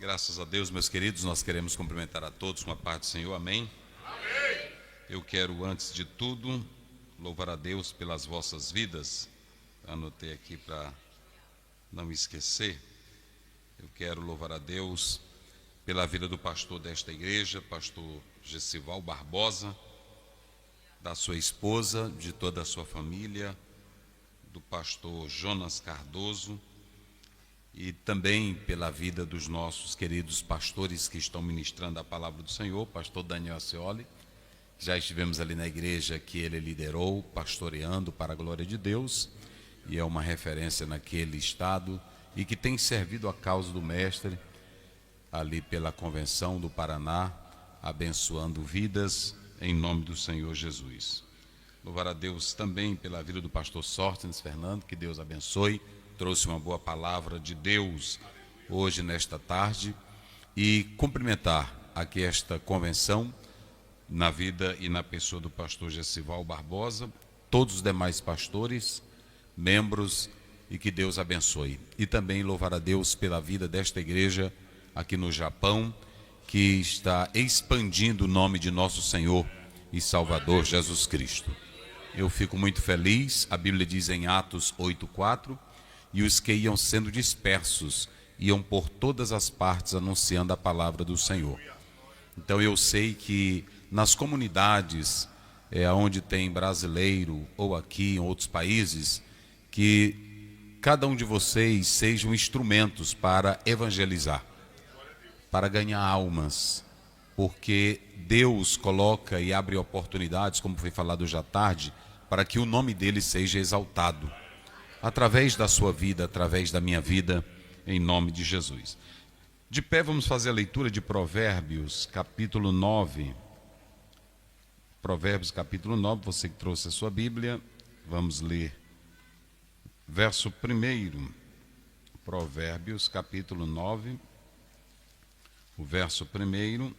Graças a Deus, meus queridos, nós queremos cumprimentar a todos com a paz do Senhor, amém? Amém! Eu quero, antes de tudo, louvar a Deus pelas vossas vidas. Anotei aqui para não esquecer. Eu quero louvar a Deus pela vida do pastor desta igreja, pastor Gessival Barbosa, da sua esposa, de toda a sua família, do pastor Jonas Cardoso, e também pela vida dos nossos queridos pastores que estão ministrando a palavra do Senhor, pastor Daniel Ascioli. Já estivemos ali na igreja que ele liderou, pastoreando para a glória de Deus, e é uma referência naquele estado, e que tem servido a causa do mestre, ali pela Convenção do Paraná, abençoando vidas em nome do Senhor Jesus. Louvar a Deus também pela vida do pastor Sóstenes Fernando, que Deus abençoe. Trouxe uma boa palavra de Deus hoje, nesta tarde, e cumprimentar aqui esta convenção na vida e na pessoa do pastor Gessival Barbosa, todos os demais pastores, membros, e que Deus abençoe. E também louvar a Deus pela vida desta igreja aqui no Japão, que está expandindo o nome de nosso Senhor e Salvador Jesus Cristo. Eu fico muito feliz. A Bíblia diz em Atos 8:4, e os que iam sendo dispersos iam por todas as partes anunciando a palavra do Senhor. Então eu sei que nas comunidades onde tem brasileiro, ou aqui em outros países, que cada um de vocês sejam instrumentos para evangelizar, para ganhar almas, porque Deus coloca e abre oportunidades, como foi falado hoje à tarde, para que o nome dele seja exaltado, através da sua vida, através da minha vida, em nome de Jesus. De pé, vamos fazer a leitura de Provérbios, capítulo 9. Provérbios, capítulo 9, você que trouxe a sua Bíblia, vamos ler verso 1. Provérbios, capítulo 9, o verso 1.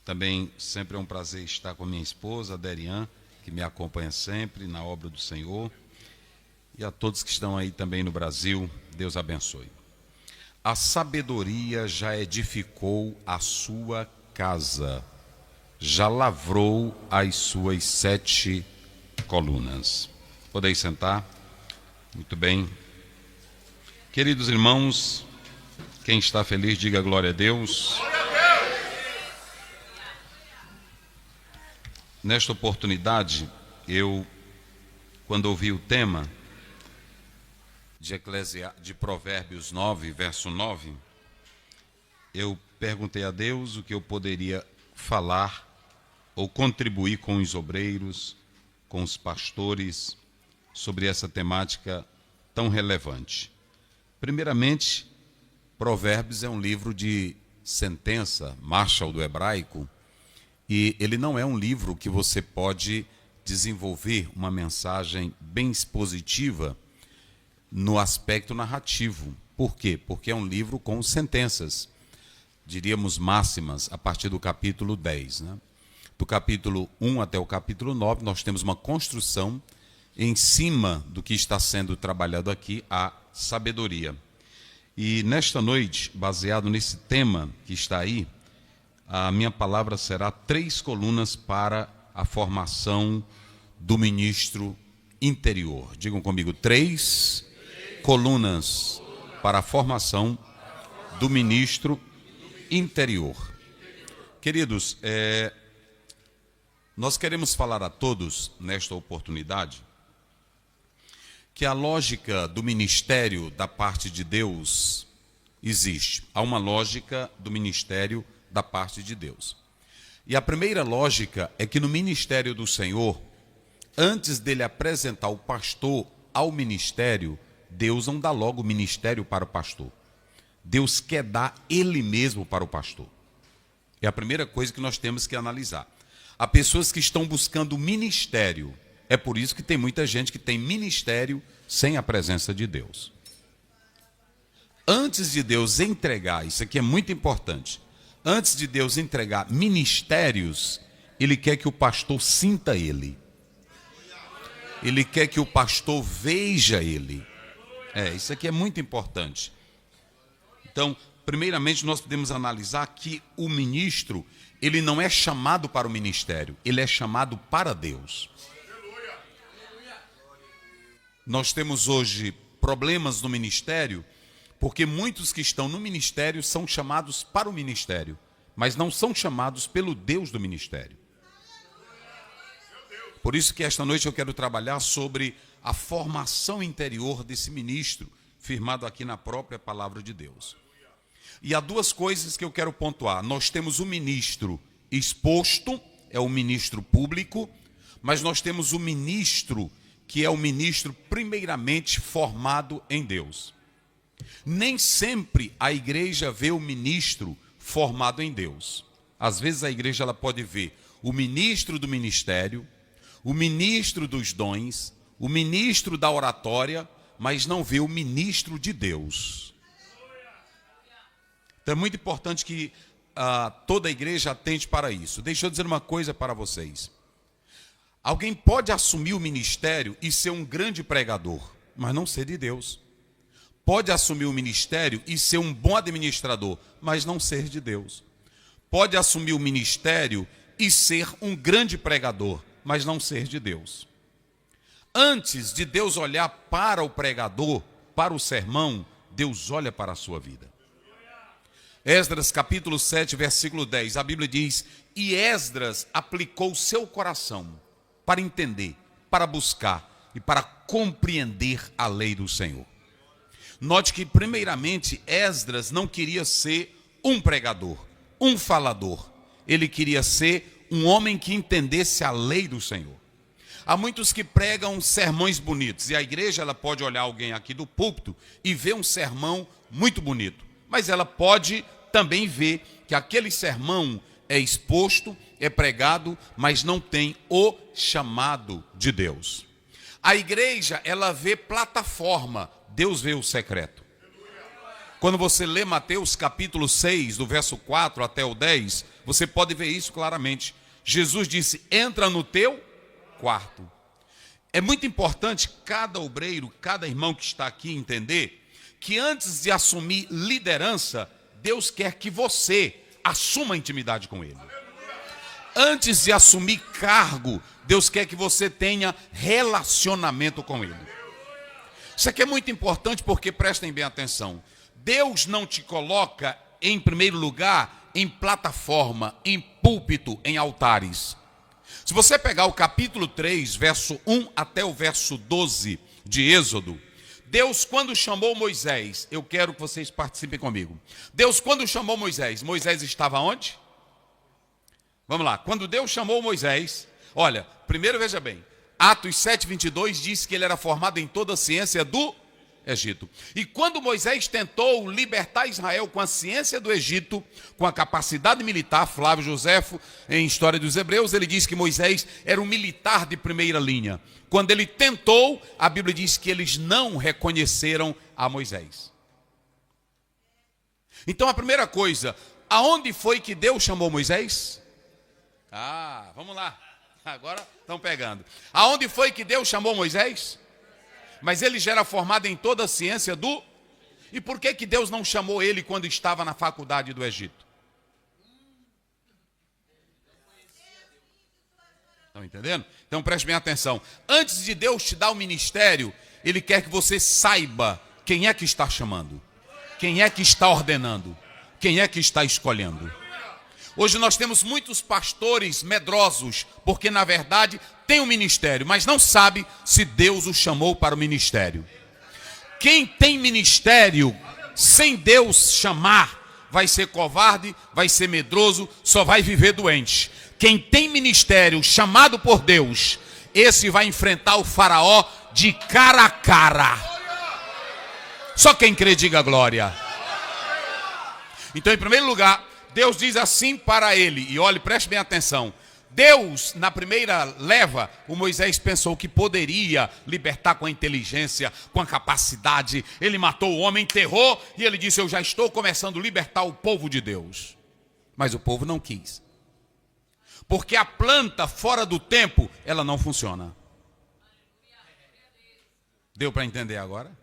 Também sempre é um prazer estar com a minha esposa, a Derian, que me acompanha sempre na obra do Senhor. E a todos que estão aí também no Brasil, Deus abençoe. A sabedoria já edificou a sua casa, já lavrou as suas 7 colunas. Podeis sentar? Muito bem. Queridos irmãos, quem está feliz, diga glória a Deus. Glória a Deus! Nesta oportunidade, quando ouvi o tema de Provérbios 9, verso 9, eu perguntei a Deus o que eu poderia falar ou contribuir com os obreiros, com os pastores, sobre essa temática tão relevante. Primeiramente, Provérbios é um livro de sentença, Marshall do hebraico, e ele não é um livro que você pode desenvolver uma mensagem bem expositiva no aspecto narrativo. Por quê? Porque é um livro com sentenças, diríamos máximas, a partir do capítulo 10. Né? Do capítulo 1 até o capítulo 9, nós temos uma construção em cima do que está sendo trabalhado aqui, a sabedoria. E nesta noite, baseado nesse tema que está aí, a minha palavra será 3 colunas para a formação do ministro interior. Digam comigo, 3 colunas para a formação do ministro interior. Queridos, nós queremos falar a todos, nesta oportunidade, que a lógica do ministério da parte de Deus existe. Há uma lógica do ministério da parte de Deus. E a primeira lógica é que no ministério do Senhor, antes dele apresentar o pastor ao ministério, Deus não dá logo o ministério para o pastor. Deus quer dar ele mesmo para o pastor. É a primeira coisa que nós temos que analisar. Há pessoas que estão buscando ministério. É por isso que tem muita gente que tem ministério sem a presença de Deus. Antes de Deus entregar, isso aqui é muito importante, antes de Deus entregar ministérios, Ele quer que o pastor sinta Ele. Ele quer que o pastor veja Ele. Isso aqui é muito importante. Então, primeiramente nós podemos analisar que o ministro, ele não é chamado para o ministério, ele é chamado para Deus. Nós temos hoje problemas no ministério, porque muitos que estão no ministério são chamados para o ministério, mas não são chamados pelo Deus do ministério. Por isso que esta noite eu quero trabalhar sobre a formação interior desse ministro, firmado aqui na própria palavra de Deus. E há duas coisas que eu quero pontuar. Nós temos o ministro exposto, é o ministro público, mas nós temos o ministro que é o ministro primeiramente formado em Deus. Nem sempre a igreja vê o ministro formado em Deus. Às vezes a igreja ela pode ver o ministro do ministério, o ministro dos dons, o ministro da oratória, mas não vê o ministro de Deus. Então é muito importante que toda a igreja atente para isso. Deixa eu dizer uma coisa para vocês. Alguém pode assumir o ministério e ser um grande pregador, mas não ser de Deus. Pode assumir o ministério e ser um bom administrador, mas não ser de Deus. Pode assumir o ministério e ser um grande pregador, mas não ser de Deus. Antes de Deus olhar para o pregador, para o sermão, Deus olha para a sua vida. Esdras capítulo 7, versículo 10, a Bíblia diz: e Esdras aplicou o seu coração para entender, para buscar e para compreender a lei do Senhor. Note que, primeiramente, Esdras não queria ser um pregador, um falador. Ele queria ser um homem que entendesse a lei do Senhor. Há muitos que pregam sermões bonitos, e a igreja ela pode olhar alguém aqui do púlpito e ver um sermão muito bonito, mas ela pode também ver que aquele sermão é exposto, é pregado, mas não tem o chamado de Deus. A igreja, ela vê plataforma, Deus vê o secreto. Quando você lê Mateus capítulo 6, do verso 4 até o 10, você pode ver isso claramente. Jesus disse: entra no teu quarto. É muito importante cada obreiro, cada irmão que está aqui entender que antes de assumir liderança, Deus quer que você assuma intimidade com Ele. Antes de assumir cargo, Deus quer que você tenha relacionamento com Ele. Isso aqui é muito importante porque, prestem bem atenção, Deus não te coloca em primeiro lugar em plataforma, em púlpito, em altares. Se você pegar o capítulo 3, verso 1 até o verso 12 de Êxodo, Deus, quando chamou Moisés, eu quero que vocês participem comigo. Deus, quando chamou Moisés, Moisés estava onde? Vamos lá, quando Deus chamou Moisés, olha, primeiro veja bem, Atos 7:22 diz que ele era formado em toda a ciência do Egito. E quando Moisés tentou libertar Israel com a ciência do Egito, com a capacidade militar, Flávio Joséfo, em História dos Hebreus, ele diz que Moisés era um militar de primeira linha. Quando ele tentou, a Bíblia diz que eles não reconheceram a Moisés. Então a primeira coisa, aonde foi que Deus chamou Moisés? Vamos lá, agora estão pegando. Aonde foi que Deus chamou Moisés? Mas ele já era formado em toda a ciência do... E por que que Deus não chamou ele quando estava na faculdade do Egito? Estão entendendo? Então preste bem atenção. Antes de Deus te dar o ministério, Ele quer que você saiba quem é que está chamando, quem é que está ordenando, quem é que está escolhendo. Hoje nós temos muitos pastores medrosos, porque na verdade tem um ministério, mas não sabe se Deus o chamou para o ministério. Quem tem ministério sem Deus chamar, vai ser covarde, vai ser medroso, só vai viver doente. Quem tem ministério chamado por Deus, esse vai enfrentar o faraó de cara a cara. Só quem crê diga glória. Então, em primeiro lugar, Deus diz assim para ele, e olhe, preste bem atenção. Deus, na primeira leva, o Moisés pensou que poderia libertar com a inteligência, com a capacidade. Ele matou o homem, enterrou, e ele disse: eu já estou começando a libertar o povo de Deus. Mas o povo não quis. Porque a planta fora do tempo, ela não funciona. Deu para entender agora?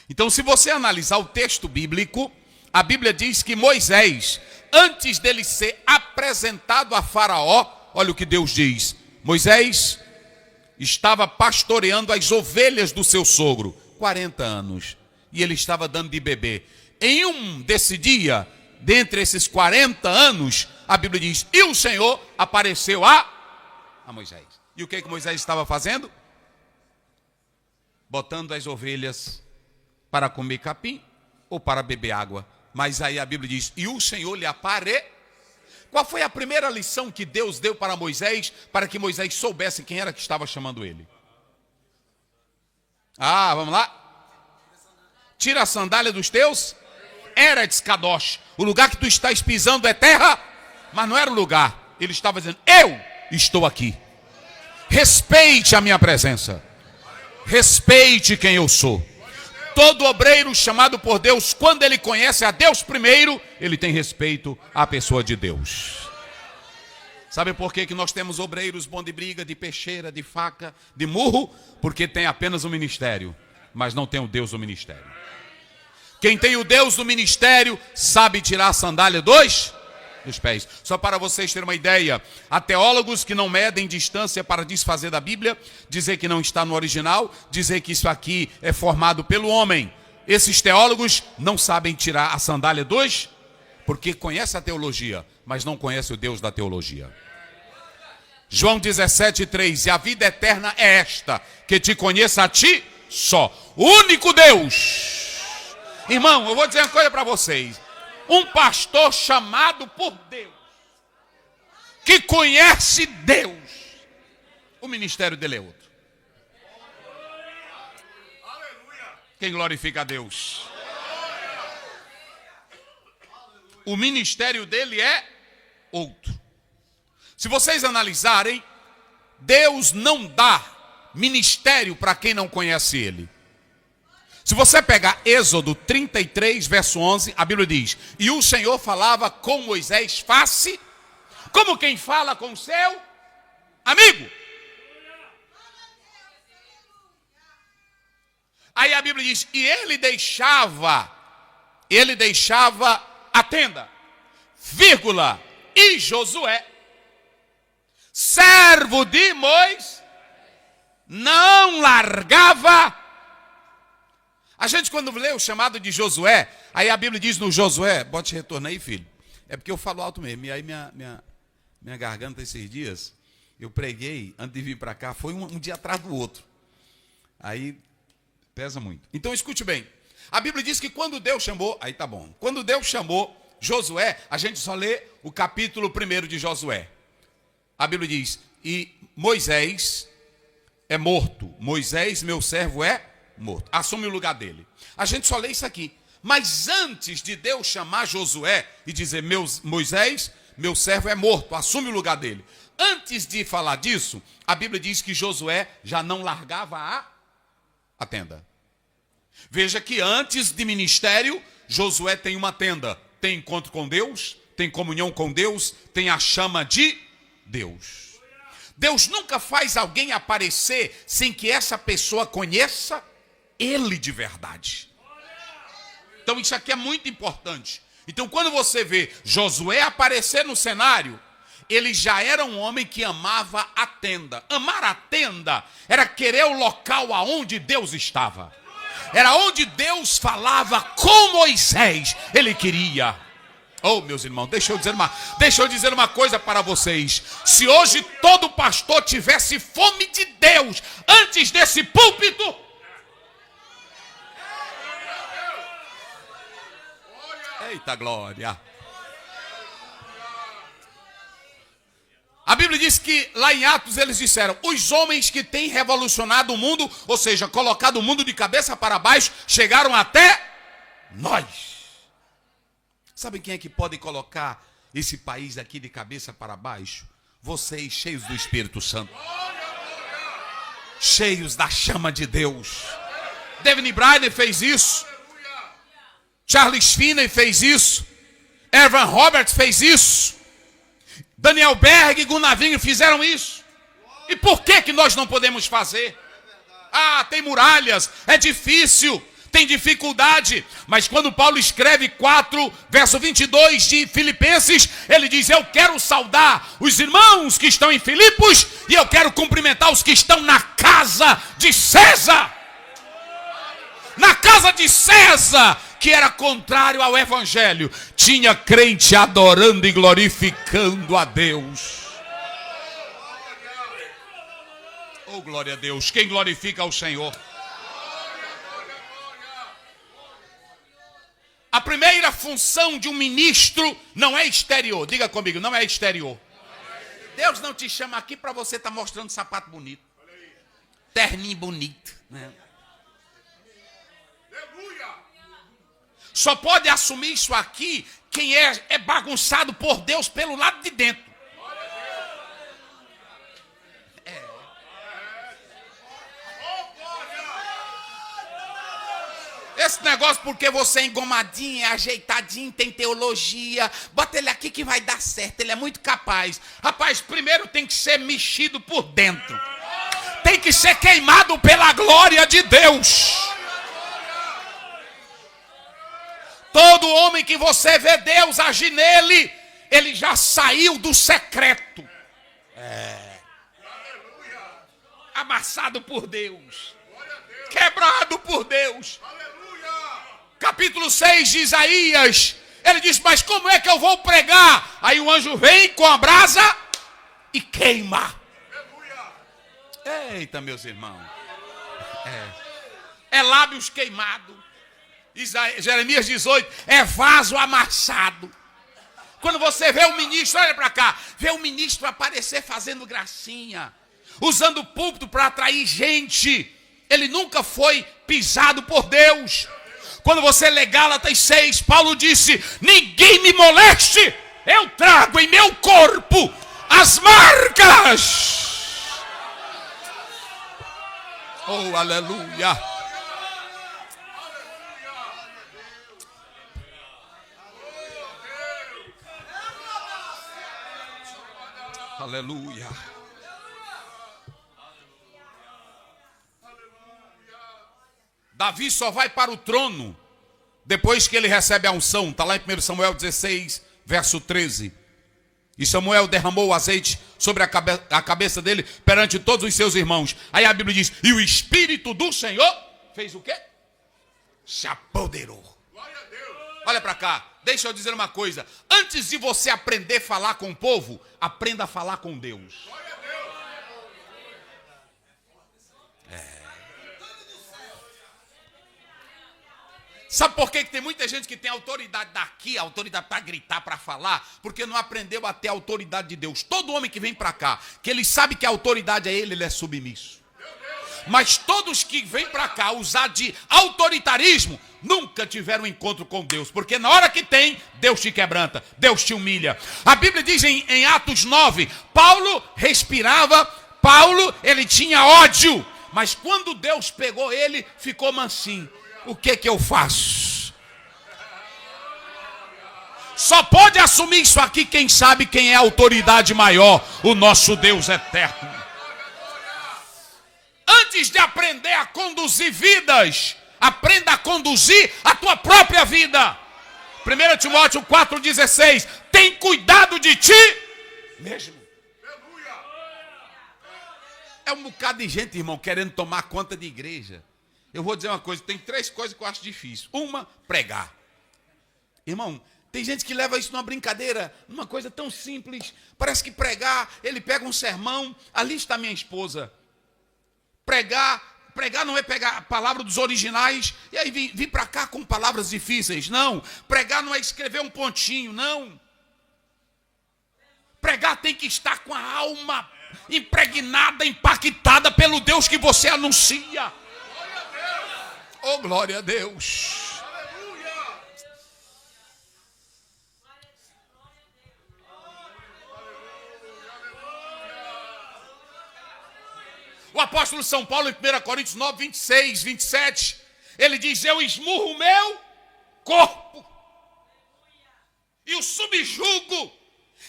Então, se você analisar o texto bíblico, a Bíblia diz que Moisés, antes dele ser apresentado a Faraó, olha o que Deus diz. Moisés estava pastoreando as ovelhas do seu sogro, 40 anos, e ele estava dando de beber. Em um desse dia, dentre esses 40 anos, a Bíblia diz, e o Senhor apareceu a Moisés. E o que Moisés estava fazendo? Botando as ovelhas para comer capim ou para beber água. Mas aí a Bíblia diz, e o Senhor lhe apareceu. Qual foi a primeira lição que Deus deu para Moisés, para que Moisés soubesse quem era que estava chamando ele? Vamos lá? Tira a sandália dos teus. Eretz Kadosh. O lugar que tu estás pisando é terra, mas não era o lugar. Ele estava dizendo, eu estou aqui. Respeite a minha presença. Respeite quem eu sou. Todo obreiro chamado por Deus, quando ele conhece a Deus primeiro, ele tem respeito à pessoa de Deus. Sabe por que nós temos obreiros bom de briga, de peixeira, de faca, de murro? Porque tem apenas um ministério, mas não tem o Deus do ministério. Quem tem o Deus do ministério sabe tirar a sandália dos pés. Só para vocês terem uma ideia, há teólogos que não medem distância para desfazer da Bíblia, dizer que não está no original, dizer que isso aqui é formado pelo homem. Esses teólogos não sabem tirar a sandália dos, porque conhece a teologia, mas não conhece o Deus da teologia. João 17:3, e a vida eterna é esta, que te conheça a ti só, o único Deus. Irmão, eu vou dizer uma coisa para vocês. Um pastor chamado por Deus, que conhece Deus, o ministério dele é outro. Quem glorifica a Deus? O ministério dele é outro. Se vocês analisarem, Deus não dá ministério para quem não conhece ele. Se você pegar Êxodo 33, verso 11, a Bíblia diz, e o Senhor falava com Moisés face, como quem fala com seu amigo. Aí a Bíblia diz, e ele deixava a tenda, vírgula, e Josué, servo de Moisés, não largava. A gente quando lê o chamado de Josué, aí a Bíblia diz no Josué, bote retorno aí, filho. É porque eu falo alto mesmo, e aí minha garganta esses dias, eu preguei, antes de vir para cá, foi um dia atrás do outro. Aí pesa muito. Então escute bem, a Bíblia diz que quando Deus chamou, aí tá bom, quando Deus chamou Josué, a gente só lê o capítulo 1 de Josué. A Bíblia diz, e Moisés é morto, Moisés, meu servo, é morto, assume o lugar dele. A gente só lê isso aqui. Mas antes de Deus chamar Josué e dizer, Moisés, meu servo é morto, assume o lugar dele. Antes de falar disso, a Bíblia diz que Josué já não largava a tenda. Veja que antes de ministério, Josué tem uma tenda. Tem encontro com Deus, tem comunhão com Deus, tem a chama de Deus. Deus nunca faz alguém aparecer sem que essa pessoa conheça ele de verdade. Então isso aqui é muito importante. Então quando você vê Josué aparecer no cenário, ele já era um homem que amava a tenda. Amar a tenda era querer o local aonde Deus estava. Era onde Deus falava com Moisés. Ele queria. Oh, meus irmãos, deixa eu dizer uma coisa para vocês. Se hoje todo pastor tivesse fome de Deus antes desse púlpito, eita glória. A Bíblia diz que lá em Atos eles disseram, os homens que têm revolucionado o mundo, ou seja, colocado o mundo de cabeça para baixo, chegaram até nós. Sabem quem é que pode colocar esse país aqui de cabeça para baixo? Vocês, cheios do Espírito Santo, cheios da chama de Deus. David Brainer fez isso, Charles Finney fez isso, Evan Roberts fez isso, Daniel Berg e Gunavinho fizeram isso. E por que nós não podemos fazer? Tem muralhas, é difícil, tem dificuldade. Mas quando Paulo escreve 4, verso 22 de Filipenses, ele diz: eu quero saudar os irmãos que estão em Filipos e eu quero cumprimentar os que estão na casa de César. Na casa de César, que era contrário ao evangelho, tinha crente adorando e glorificando a Deus. Oh, glória a Deus. Quem glorifica ao Senhor? A primeira função de um ministro não é exterior. Diga comigo, não é exterior. Deus não te chama aqui para você estar mostrando sapato bonito, terninho bonito, né? Só pode assumir isso aqui quem é bagunçado por Deus pelo lado de dentro. Esse negócio porque você é engomadinho, é ajeitadinho, tem teologia, bota ele aqui que vai dar certo, ele é muito capaz. Rapaz, primeiro tem que ser mexido por dentro. Tem que ser queimado pela glória de Deus. Todo homem que você vê Deus agir nele, ele já saiu do secreto. Amassado por Deus. Quebrado por Deus. Capítulo 6 de Isaías, ele diz: mas como é que eu vou pregar? Aí o anjo vem com a brasa e queima. Eita, meus irmãos. É lábios queimados. Jeremias 18, é vaso amassado. Quando você vê o ministro, olha para cá, vê o ministro aparecer fazendo gracinha, usando o púlpito para atrair gente, ele nunca foi pisado por Deus. Quando você lê Gálatas 6, Paulo disse: ninguém me moleste, eu trago em meu corpo as marcas. Oh, aleluia. Aleluia. Davi só vai para o trono depois que ele recebe a unção. Está lá em 1 Samuel 16, verso 13. E Samuel derramou o azeite sobre a cabeça dele perante todos os seus irmãos. Aí a Bíblia diz: e o Espírito do Senhor fez o quê? Se apoderou. Olha para cá, deixa eu dizer uma coisa. Antes de você aprender a falar com o povo, aprenda a falar com Deus. Sabe por que tem muita gente que tem autoridade daqui, autoridade para gritar, para falar? Porque não aprendeu a ter a autoridade de Deus. Todo homem que vem para cá, que ele sabe que a autoridade é ele é submisso. Mas todos que vêm para cá usar de autoritarismo, nunca tiveram um encontro com Deus. Porque na hora que tem, Deus te quebranta, Deus te humilha. A Bíblia diz em Atos 9, Paulo respirava, Paulo, ele tinha ódio. Mas quando Deus pegou ele, ficou mansinho. O que eu faço? Só pode assumir isso aqui quem sabe quem é a autoridade maior, o nosso Deus eterno. Antes de aprender a conduzir vidas, aprenda a conduzir a tua própria vida. 1 Timóteo 4,16, tem cuidado de ti mesmo. É um bocado de gente, irmão, querendo tomar conta de igreja. Eu vou dizer uma coisa, tem 3 coisas que eu acho difícil. Uma, pregar. Irmão, tem gente que leva isso numa brincadeira, numa coisa tão simples. Parece que pregar, ele pega um sermão, ali está minha esposa. Pregar não é pegar a palavra dos originais e aí vir para cá com palavras difíceis. Não, pregar não é escrever um pontinho, não. Pregar tem que estar com a alma impregnada, impactada pelo Deus que você anuncia. Oh, glória a Deus. O apóstolo São Paulo, em 1 Coríntios 9, 26, 27, ele diz: eu esmurro o meu corpo e o subjugo.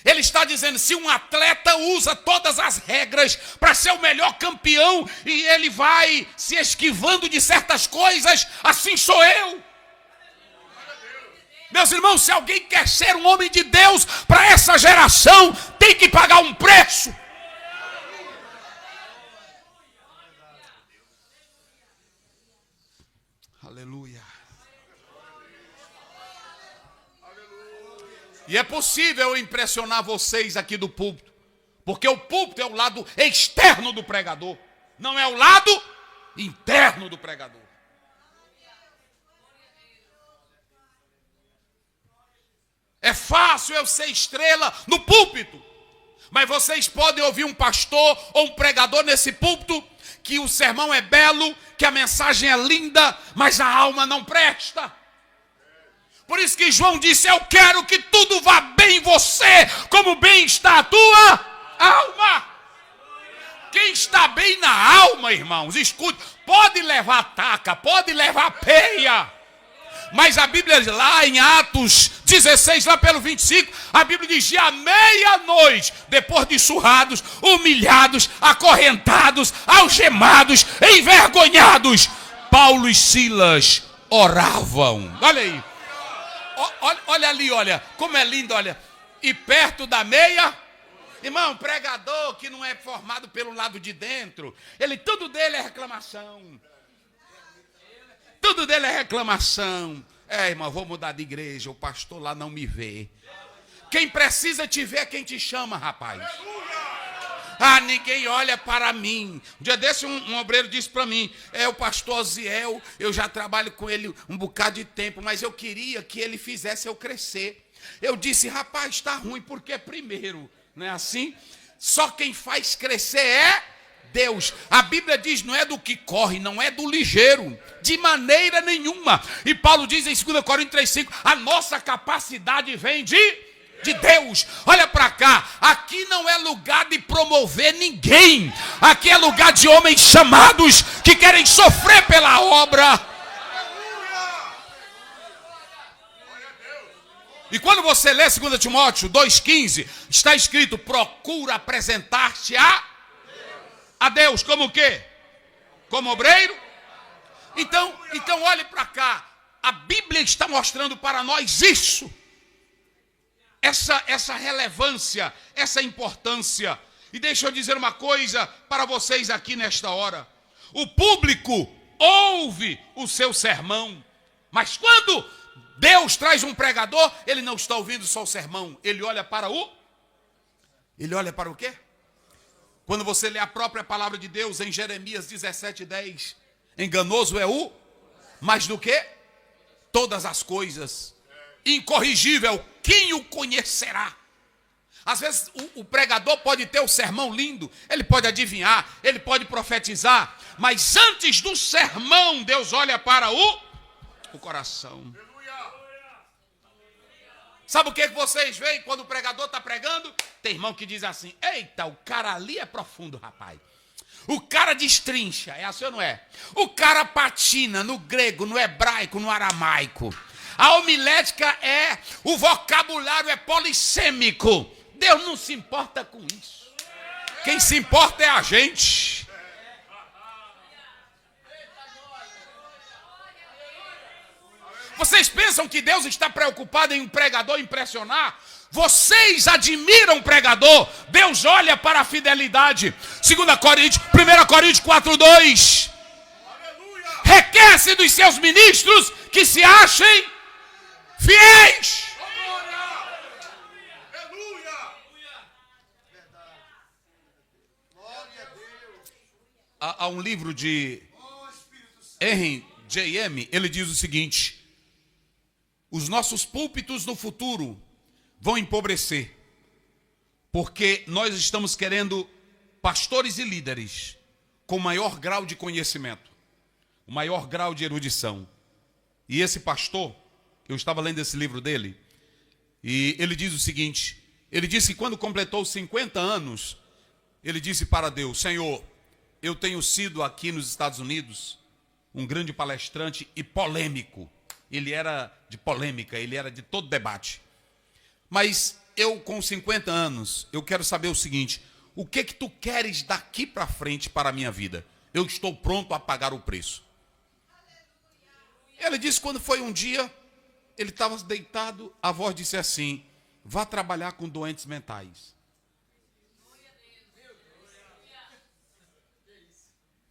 Ele está dizendo, se um atleta usa todas as regras para ser o melhor campeão e ele vai se esquivando de certas coisas, assim sou eu. Meus irmãos, se alguém quer ser um homem de Deus para essa geração, tem que pagar um preço. Aleluia. E é possível eu impressionar vocês aqui do púlpito, porque o púlpito é o lado externo do pregador, não é o lado interno do pregador. É fácil eu ser estrela no púlpito, mas vocês podem ouvir um pastor ou um pregador nesse púlpito que o sermão é belo, que a mensagem é linda, mas a alma não presta. Por isso que João disse, eu quero que tudo vá bem em você, como bem está a tua alma. Quem está bem na alma, irmãos, escute, pode levar taca, pode levar peia. Mas a Bíblia lá em Atos 16, lá pelo 25, a Bíblia diz, à meia-noite, depois de surrados, humilhados, acorrentados, algemados, envergonhados, Paulo e Silas oravam. Olha aí. Olha ali, olha, como é lindo, olha. E perto da meia, irmão, pregador que não é formado pelo lado de dentro, tudo dele é reclamação. Tudo dele é reclamação. Irmão, vou mudar de igreja, o pastor lá não me vê. Quem precisa te ver é quem te chama, rapaz. Ninguém olha para mim. Um dia desse um obreiro disse para mim, o pastor Ziel, eu já trabalho com ele um bocado de tempo, mas eu queria que ele fizesse eu crescer. Eu disse, rapaz, está ruim, porque primeiro, não é assim? Só quem faz crescer é Deus. A Bíblia diz, não é do que corre, não é do ligeiro, de maneira nenhuma. E Paulo diz em 2 Coríntios 3,5, a nossa capacidade vem de Deus. Olha para cá, aqui não é lugar de promover ninguém, aqui é lugar de homens chamados que querem sofrer pela obra. E quando você lê 2 Timóteo 2,15, está escrito, procura apresentar-te a Deus, como o quê? Como obreiro? Então olhe para cá, a Bíblia está mostrando para nós isso. Essa relevância, essa importância. E deixa eu dizer uma coisa para vocês aqui nesta hora. O público ouve o seu sermão, mas quando Deus traz um pregador, ele não está ouvindo só o sermão, ele olha para o quê? Quando você lê a própria palavra de Deus em Jeremias 17:10, enganoso é o mais do que todas as coisas, incorrigível, quem o conhecerá? Às vezes o pregador pode ter o sermão lindo, ele pode adivinhar, ele pode profetizar, mas antes do sermão, Deus olha para o coração. Sabe o que vocês veem quando o pregador está pregando? Tem irmão que diz assim, eita, o cara ali é profundo, rapaz. O cara destrincha, é assim ou não é? O cara patina no grego, no hebraico, no aramaico. A homilética o vocabulário é polissêmico. Deus não se importa com isso. Quem se importa é a gente. Vocês pensam que Deus está preocupado em um pregador impressionar? Vocês admiram o pregador. Deus olha para a fidelidade. 1 Coríntios 4:2. Requer-se dos seus ministros que se achem fiéis. Há um livro de Henry J.M., ele diz o seguinte: os nossos púlpitos no futuro vão empobrecer, porque nós estamos querendo pastores e líderes com maior grau de conhecimento, maior grau de erudição. E esse pastor, eu estava lendo esse livro dele, e ele diz o seguinte, ele disse que quando completou 50 anos, ele disse para Deus, Senhor, eu tenho sido aqui nos Estados Unidos um grande palestrante e polêmico. Ele era de polêmica, ele era de todo debate. Mas eu com 50 anos, eu quero saber o seguinte: o que tu queres daqui para frente para a minha vida? Eu estou pronto a pagar o preço. Ele disse, quando foi um dia, ele estava deitado, a voz disse assim: vá trabalhar com doentes mentais.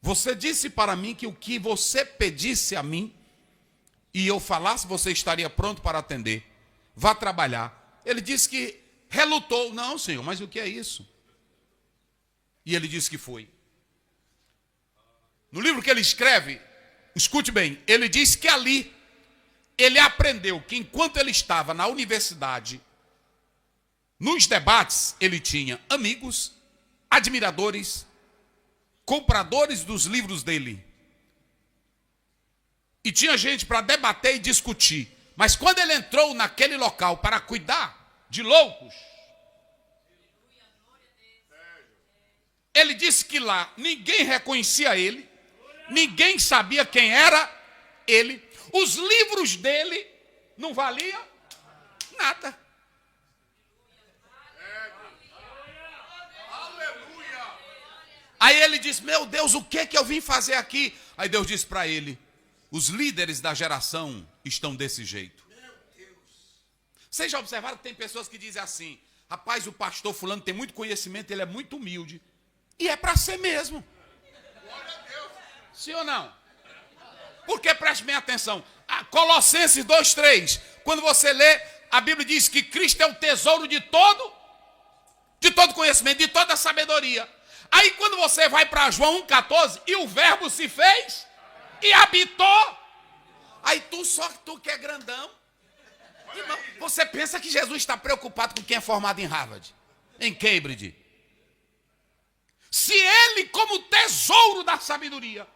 Você disse para mim que o que você pedisse a mim e eu falasse, você estaria pronto para atender. Vá trabalhar. Ele disse que relutou. Não, Senhor, mas o que é isso? E ele disse que foi. No livro que ele escreve, escute bem, ele diz que ali ele aprendeu que enquanto ele estava na universidade, nos debates, ele tinha amigos, admiradores, compradores dos livros dele. E tinha gente para debater e discutir. Mas quando ele entrou naquele local para cuidar de loucos, ele disse que lá ninguém reconhecia ele, ninguém sabia quem era ele, os livros dele não valiam nada. Aí ele disse, meu Deus, o que eu vim fazer aqui? Aí Deus disse para ele, os líderes da geração estão desse jeito. Vocês já observaram que tem pessoas que dizem assim, rapaz, o pastor fulano tem muito conhecimento, ele é muito humilde. E é para ser mesmo. Sim ou não? Porque preste bem atenção. Colossenses 2:3, quando você lê, a Bíblia diz que Cristo é o tesouro de todo conhecimento, de toda sabedoria. Aí quando você vai para João 1,14, e o verbo se fez e habitou. Aí tu que é grandão. Irmão, você pensa que Jesus está preocupado com quem é formado em Harvard, em Cambridge? Se ele, como tesouro da sabedoria,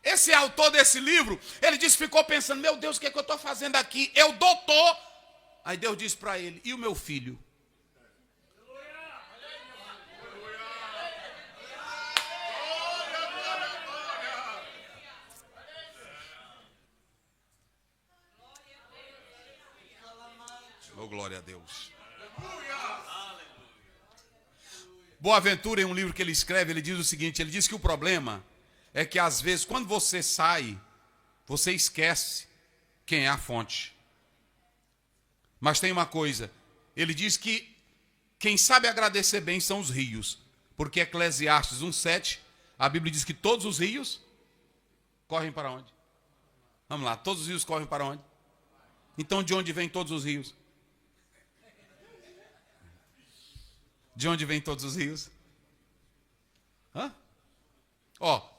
esse autor desse livro, ele disse, ficou pensando, meu Deus, o que é que eu estou fazendo aqui? Eu doutor. Aí Deus disse para ele, e o meu filho? Oh, glória a Deus. Boaventura, em um livro que ele escreve, ele diz o seguinte, ele diz que o problema é que às vezes, quando você sai, você esquece quem é a fonte. Mas tem uma coisa, ele diz que quem sabe agradecer bem são os rios, porque Eclesiastes 1:7, a Bíblia diz que todos os rios correm para onde? Vamos lá, todos os rios correm para onde? Então de onde vêm todos os rios? De onde vêm todos os rios? Hã?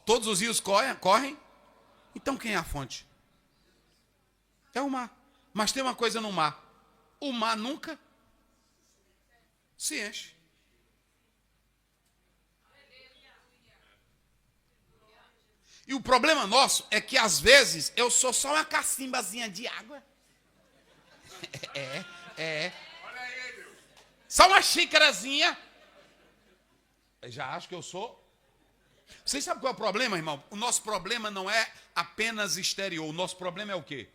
Todos os rios correm. Então quem é a fonte? É o mar. Mas tem uma coisa no mar. O mar nunca se enche. E o problema nosso é que às vezes eu sou só uma cacimbazinha de água. Só uma xícarazinha. Eu já acho que eu sou. Vocês sabem qual é o problema, irmão? O nosso problema não é apenas exterior. O nosso problema é o quê?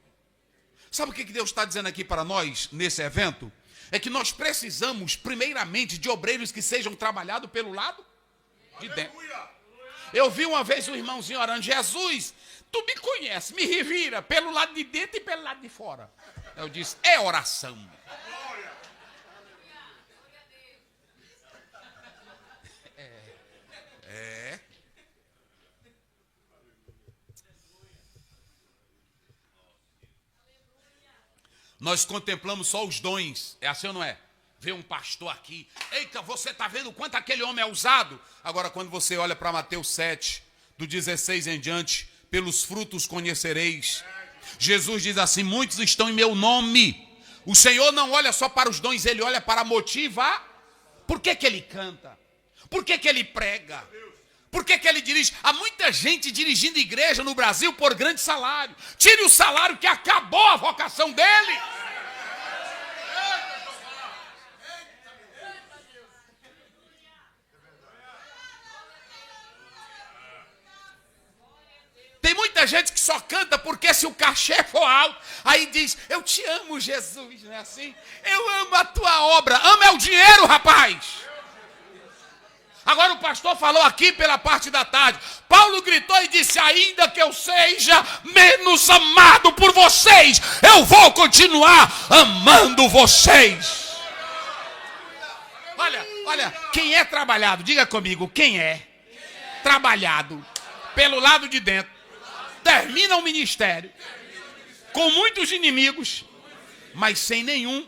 Sabe o que Deus está dizendo aqui para nós, nesse evento? É que nós precisamos, primeiramente, de obreiros que sejam trabalhados pelo lado de dentro. Eu vi uma vez um irmãozinho orando, Jesus, tu me conhece, me revira pelo lado de dentro e pelo lado de fora. Eu disse, é oração. Nós contemplamos só os dons, é assim ou não é? Vê um pastor aqui, eita, você está vendo quanto aquele homem é usado? Agora quando você olha para Mateus 7, do 16 em diante, pelos frutos conhecereis. Jesus diz assim, muitos estão em meu nome. O Senhor não olha só para os dons, ele olha para motivar. Por que ele canta? Por que ele prega? Por que ele dirige? Há muita gente dirigindo igreja no Brasil por grande salário. Tire o salário que acabou a vocação dele. Tem muita gente que só canta porque se o cachê for alto, aí diz, eu te amo, Jesus, não é assim? Eu amo a tua obra. Ama é o dinheiro, rapaz. Agora o pastor falou aqui pela parte da tarde. Paulo gritou e disse, ainda que eu seja menos amado por vocês, eu vou continuar amando vocês. Olha, quem é trabalhado, diga comigo, quem é trabalhado pelo lado de dentro, termina o ministério com muitos inimigos, mas sem nenhum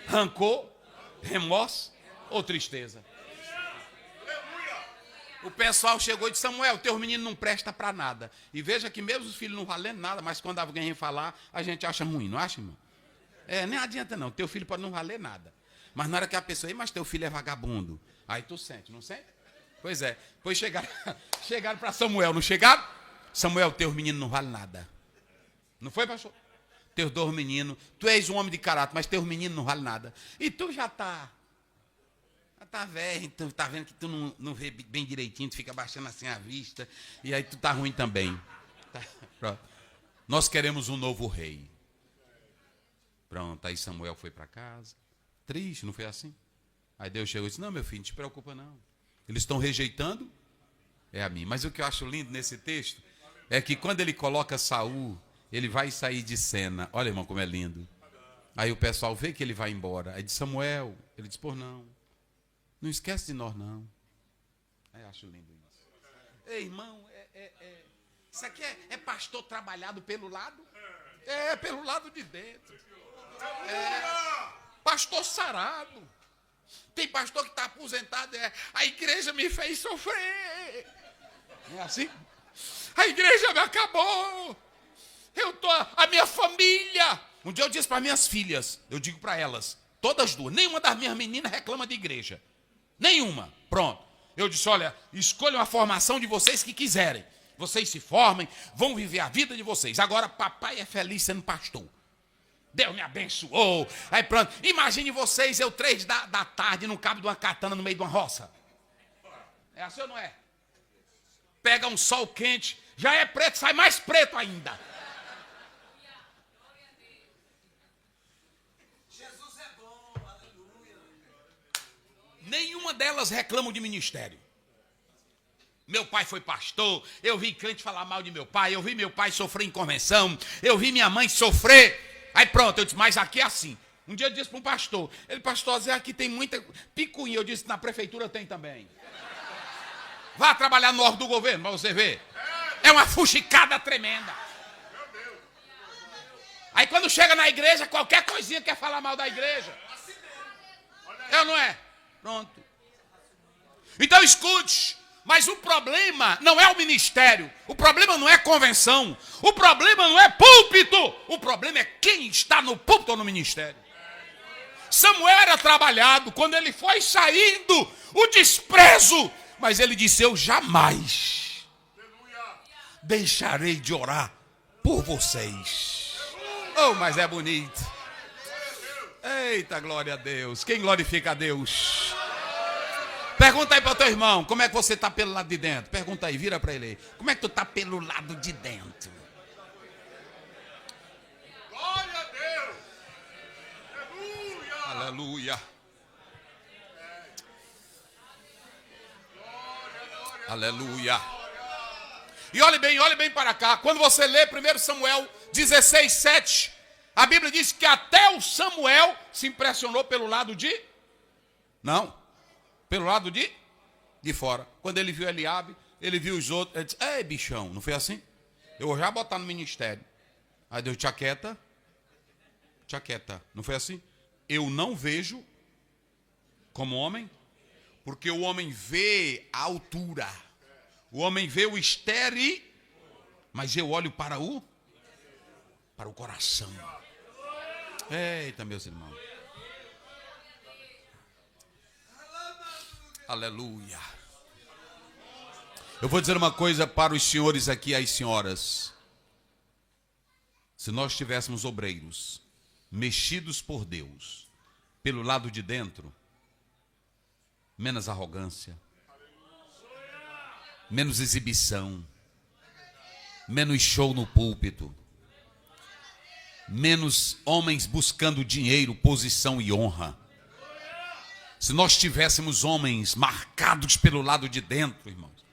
rancor, remorso ou tristeza. O pessoal chegou e disse, Samuel, teu menino não presta para nada. E veja que mesmo os filhos não valendo nada, mas quando alguém vem falar, a gente acha ruim, não acha, irmão? Nem adianta não, teu filho pode não valer nada. Mas na hora que a pessoa, mas teu filho é vagabundo. Aí tu sente, não sente? Pois é. Pois chegaram para Samuel, não chegaram? Samuel, teu menino não vale nada. Não foi, pastor? Teus dois meninos, tu és um homem de caráter, mas teus meninos não vale nada. E tu já tá velho, então tá vendo que tu não vê bem direitinho, tu fica baixando assim a vista, e aí tu tá ruim também. Pronto. Nós queremos um novo rei. Pronto, aí Samuel foi para casa, triste, não foi assim? Aí Deus chegou e disse, não, meu filho, não te preocupa não. Eles estão rejeitando, a mim. Mas o que eu acho lindo nesse texto, é que quando ele coloca Saul, ele vai sair de cena. Olha, irmão, como é lindo. Aí o pessoal vê que ele vai embora. Aí diz, Samuel, ele diz, por não esquece de nós, não. Aí eu acho lindo isso. Ei, irmão, isso aqui é pastor trabalhado pelo lado? Pelo lado de dentro. Pastor sarado. Tem pastor que está aposentado, a igreja me fez sofrer. É assim? A igreja me acabou. A minha família. Um dia eu disse para minhas filhas, eu digo para elas, todas duas, nenhuma das minhas meninas reclama de igreja. Nenhuma. Pronto. Eu disse, olha, escolham a formação de vocês que quiserem. Vocês se formem, vão viver a vida de vocês. Agora, papai é feliz sendo pastor. Deus me abençoou. Aí pronto. Imagine vocês, 3 da tarde, no cabo de uma katana no meio de uma roça. É assim ou não é? Pega um sol quente, já é preto, sai mais preto ainda. Jesus é bom, aleluia. Nenhuma delas reclamam de ministério. Meu pai foi pastor, eu vi crente falar mal de meu pai, eu vi meu pai sofrer em convenção, eu vi minha mãe sofrer. Aí pronto, eu disse, mas aqui é assim. Um dia eu disse para um pastor, pastor, Zé, aqui tem muita picuinha. Eu disse, na prefeitura tem também. Vá trabalhar no órgão do governo, para você ver. É uma fuxicada tremenda. Aí quando chega na igreja, qualquer coisinha quer falar mal da igreja. É ou não é? Pronto. Então escute. Mas o problema não é o ministério, o problema não é convenção, o problema não é púlpito, o problema é quem está no púlpito ou no ministério. Samuel era trabalhado, quando ele foi saindo, o desprezo, mas ele disse, eu jamais deixarei de orar por vocês. Oh, mas é bonito. Eita, glória a Deus. Quem glorifica a Deus? Pergunta aí para o teu irmão, como é que você está pelo lado de dentro? Pergunta aí, vira para ele aí. Como é que tu está pelo lado de dentro? Glória a Deus! Aleluia! Aleluia! Aleluia! E olhe bem para cá. Quando você lê 1 Samuel 16, 7, a Bíblia diz que até o Samuel se impressionou pelo lado de... Não. Pelo lado de fora. Quando ele viu Eliabe, ele viu os outros. Ele disse, ei, bichão, não foi assim? Eu vou já botar no ministério. Aí Deus, te aquieta. Não foi assim? Eu não vejo como homem, porque o homem vê a altura. O homem vê o estéril, mas eu olho para o coração. Eita, meus irmãos. Aleluia. Eu vou dizer uma coisa para os senhores aqui e as senhoras. Se nós tivéssemos obreiros mexidos por Deus, pelo lado de dentro, menos arrogância, menos exibição, menos show no púlpito, menos homens buscando dinheiro, posição e honra. Se nós tivéssemos homens marcados pelo lado de dentro, irmãos.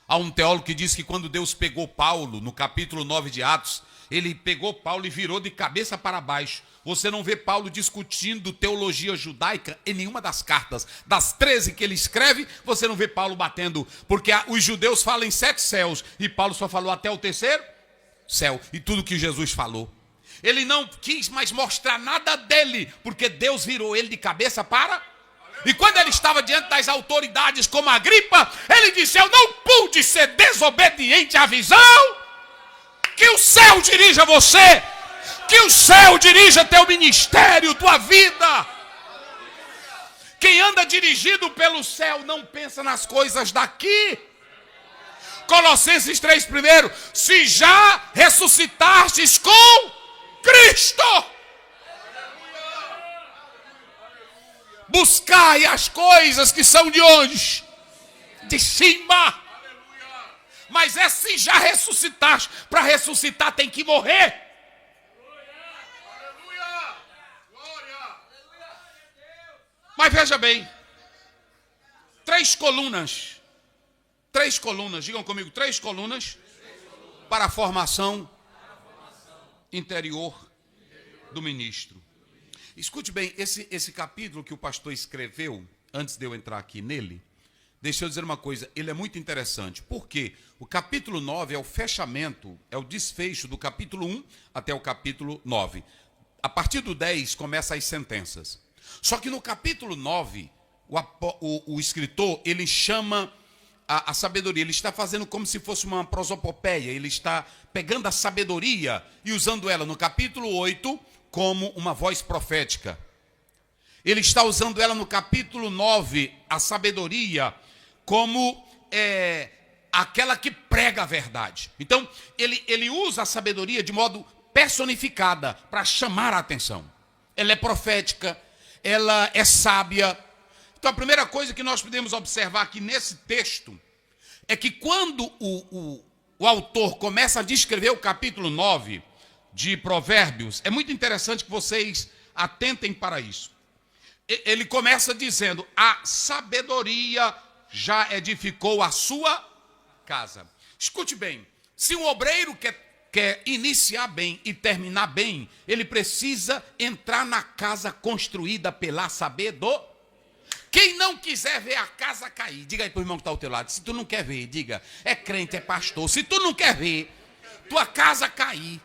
Há um teólogo que diz que quando Deus pegou Paulo, no capítulo 9 de Atos, ele pegou Paulo e virou de cabeça para baixo. Você não vê Paulo discutindo teologia judaica em nenhuma das cartas. Das 13 que ele escreve, você não vê Paulo batendo, porque os judeus falam em 7 céus, e Paulo só falou até o 3º céu, e tudo que Jesus falou. Ele não quis mais mostrar nada dele, porque Deus virou ele de cabeça para... E quando ele estava diante das autoridades como Agripa, ele disse: eu não pude ser desobediente à visão. Que o céu dirija você, que o céu dirija teu ministério, tua vida. Quem anda dirigido pelo céu não pensa nas coisas daqui. Colossenses 3, primeiro: se já ressuscitastes com Cristo, buscai as coisas que são de onde? De cima. Mas é se já ressuscitaste. Para ressuscitar tem que morrer. Mas veja bem, 3 colunas. 3 colunas, digam comigo, 3 colunas para a formação interior do ministro. Escute bem, esse capítulo que o pastor escreveu, antes de eu entrar aqui nele, deixa eu dizer uma coisa, ele é muito interessante, porque o capítulo 9 é o fechamento, é o desfecho do capítulo 1 até o capítulo 9. A partir do 10 começa as sentenças. Só que no capítulo 9, o escritor, ele chama a sabedoria, ele está fazendo como se fosse uma prosopopeia, ele está pegando a sabedoria e usando ela no capítulo 8, como uma voz profética. Ele está usando ela no capítulo 9, a sabedoria, como aquela que prega a verdade. Então, ele usa a sabedoria de modo personificada para chamar a atenção. Ela é profética, ela é sábia. Então, a primeira coisa que nós podemos observar aqui nesse texto é que quando o autor começa a descrever o capítulo 9 de Provérbios, é muito interessante que vocês atentem para isso. Ele começa dizendo: a sabedoria já edificou a sua casa. Escute bem, se um obreiro quer iniciar bem e terminar bem, ele precisa entrar na casa construída pela sabedoria. Quem não quiser ver a casa cair, diga aí para o irmão que está ao teu lado. Se tu não quer ver, diga: é crente, é pastor. Se tu não quer ver tua casa cair,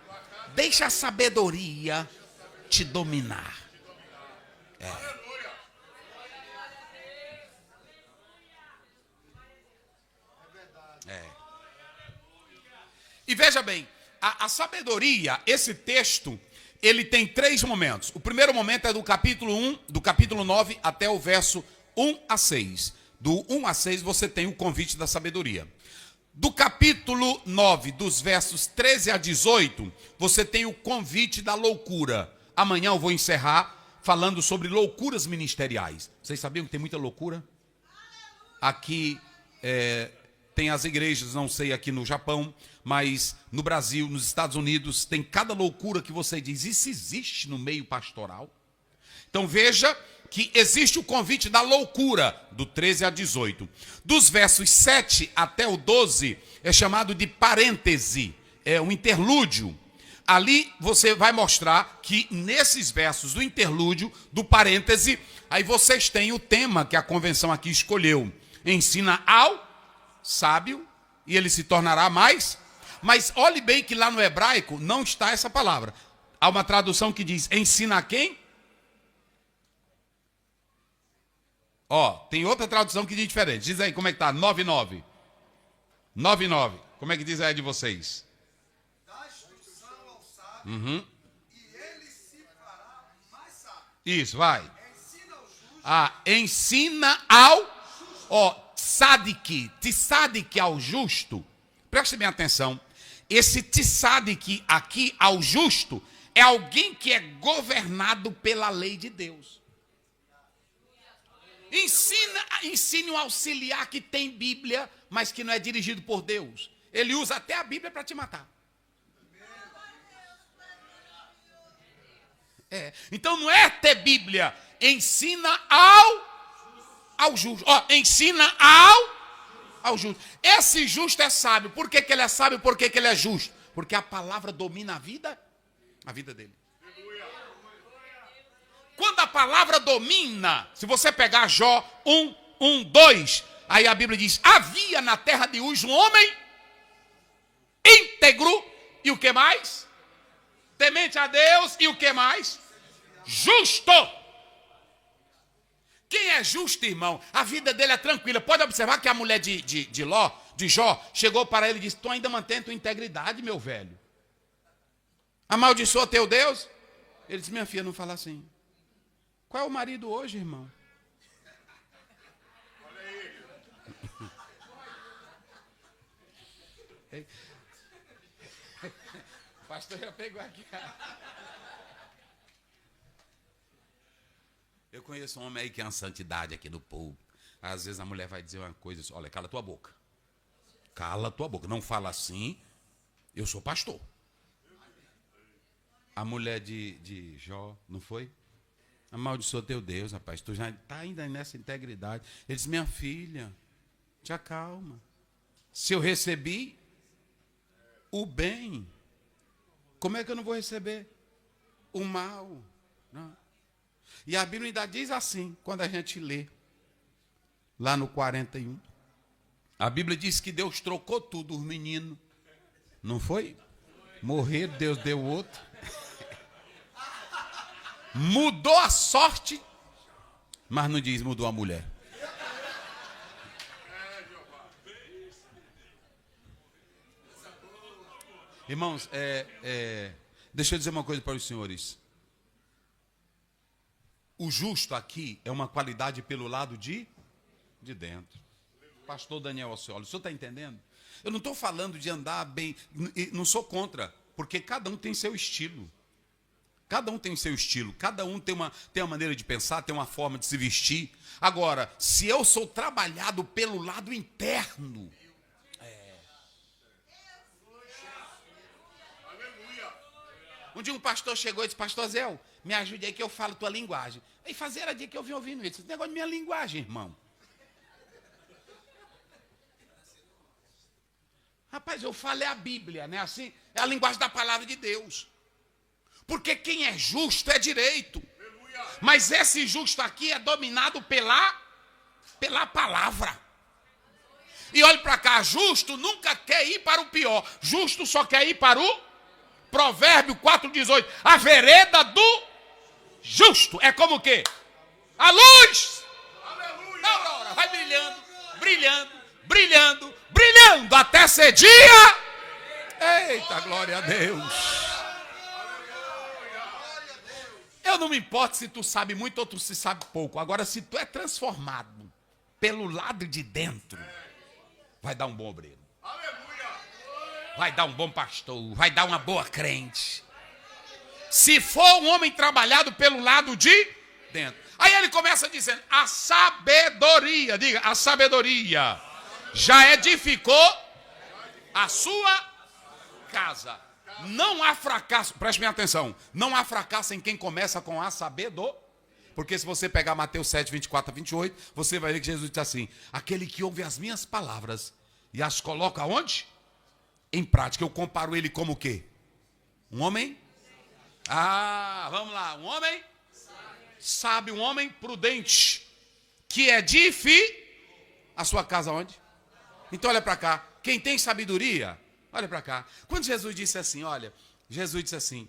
deixa a sabedoria te dominar. E veja bem, a sabedoria, esse texto, ele tem 3 momentos. O primeiro momento é do capítulo 1, do capítulo 9 até o verso 1 a 6. Do 1 a 6 você tem o convite da sabedoria. Do capítulo 9, dos versos 13 a 18, você tem o convite da loucura. Amanhã eu vou encerrar falando sobre loucuras ministeriais. Vocês sabiam que tem muita loucura? Aqui tem as igrejas, não sei aqui no Japão, mas no Brasil, nos Estados Unidos, tem cada loucura que você diz: isso existe no meio pastoral? Então veja que existe o convite da loucura, do 13 a 18. Dos versos 7 até o 12, é chamado de parêntese, é um interlúdio. Ali você vai mostrar que nesses versos do interlúdio, do parêntese, aí vocês têm o tema que a convenção aqui escolheu. Ensina ao sábio e ele se tornará mais. Mas olhe bem que lá no hebraico não está essa palavra. Há uma tradução que diz: ensina a quem? Tem outra tradução que diz diferente. Diz aí como é que está, 9:9. 9:9. Como é que diz aí de vocês? Dá instrução ao sábio, e ele se fará mais sábio. Isso, vai. Ensina ao justo. Ensina ao tzadik ao justo. Preste bem atenção. Esse tzadik aqui, ao justo, é alguém que é governado pela lei de Deus. Ensine um auxiliar que tem Bíblia, mas que não é dirigido por Deus. Ele usa até a Bíblia para te matar. Então não é ter Bíblia. Ensina ao justo. Ensina ao justo. Esse justo é sábio. Por que ele é sábio? Por que ele é justo? Porque a palavra domina a vida dele. Quando a palavra domina, se você pegar Jó 1:2, aí a Bíblia diz: havia na terra de Uz um homem íntegro, e o que mais? Temente a Deus, e o que mais? Justo. Quem é justo, irmão, a vida dele é tranquila. Pode observar que a mulher de Jó, chegou para ele e disse: tu ainda mantém tua integridade, meu velho. Amaldiçoa teu Deus. Ele disse: minha filha, não fala assim. Qual é o marido hoje, irmão? O pastor já pegou aqui. Eu conheço um homem aí que é uma santidade aqui no povo. Às vezes a mulher vai dizer uma coisa assim: olha, cala tua boca. Cala tua boca. Não fala assim. Eu sou pastor. A mulher de Jó, não foi? Amaldiçoa teu Deus, rapaz. Tu já está ainda nessa integridade. Ele disse: minha filha, te acalma. Se eu recebi o bem, como é que eu não vou receber o mal? Não. E a Bíblia ainda diz assim, quando a gente lê, lá no 41, a Bíblia diz que Deus trocou tudo, os meninos. Não foi? Morrer, Deus deu outro. Mudou a sorte, mas não diz mudou a mulher. Irmãos, deixa eu dizer uma coisa para os senhores. O justo aqui é uma qualidade pelo lado de dentro. Pastor Daniel Osceola, o senhor está entendendo? Eu não estou falando de andar bem, não sou contra, porque cada um tem seu estilo. Cada um tem seu estilo, cada um tem uma maneira de pensar, tem uma forma de se vestir. Agora, se eu sou trabalhado pelo lado interno, Um dia um pastor chegou e disse: pastor Zé, me ajude aí que eu falo tua linguagem. Aí fazia dia que eu vim ouvindo isso. Esse negócio de minha linguagem, irmão. Rapaz, eu falo a Bíblia, né? Assim, é a linguagem da palavra de Deus. Porque quem é justo é direito. Mas esse justo aqui é dominado pela palavra. E olhe para cá, justo nunca quer ir para o pior. Justo só quer ir para o Provérbio 4,18. A vereda do justo é como o quê? A luz. A aurora vai brilhando, brilhando, brilhando, brilhando até ser dia. Eita, glória a Deus. Eu não me importo se tu sabe muito ou tu se sabe pouco. Agora, se tu é transformado pelo lado de dentro, vai dar um bom obreiro. Vai dar um bom pastor, vai dar uma boa crente. Se for um homem trabalhado pelo lado de dentro. Aí ele começa dizendo: a sabedoria, diga, a sabedoria já edificou a sua casa. Não há fracasso, preste bem atenção, não há fracasso em quem começa com a sabedoria. Porque se você pegar Mateus 7, 24 a 28, você vai ver que Jesus diz assim: aquele que ouve as minhas palavras e as coloca onde? Em prática. Eu comparo ele como o quê? Um homem? Vamos lá. Um homem? Sábio, um homem prudente, que edifica a sua casa onde? Então olha para cá. Quem tem sabedoria, olha para cá. Quando Jesus disse assim, Jesus disse assim: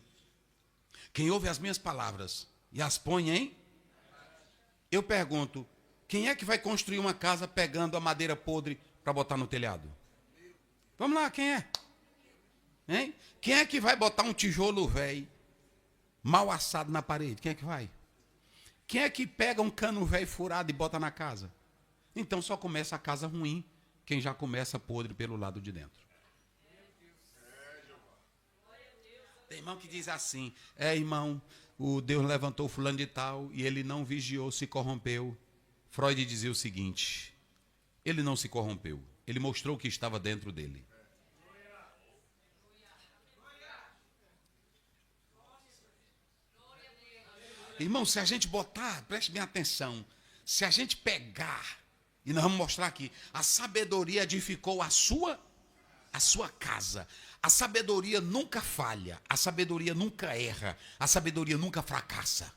quem ouve as minhas palavras e as põe em... Eu pergunto, quem é que vai construir uma casa pegando a madeira podre para botar no telhado? Vamos lá, quem é? Hein? Quem é que vai botar um tijolo velho, mal assado na parede? Quem é que vai? Quem é que pega um cano velho furado e bota na casa? Então só começa a casa ruim quem já começa podre pelo lado de dentro. Tem irmão que diz assim: irmão, o Deus levantou fulano de tal e ele não vigiou, se corrompeu. Freud dizia o seguinte: ele não se corrompeu, ele mostrou o que estava dentro dele. Irmão, se a gente botar, preste bem atenção, se a gente pegar, e nós vamos mostrar aqui, a sabedoria edificou a sua casa. A sabedoria nunca falha, a sabedoria nunca erra, a sabedoria nunca fracassa.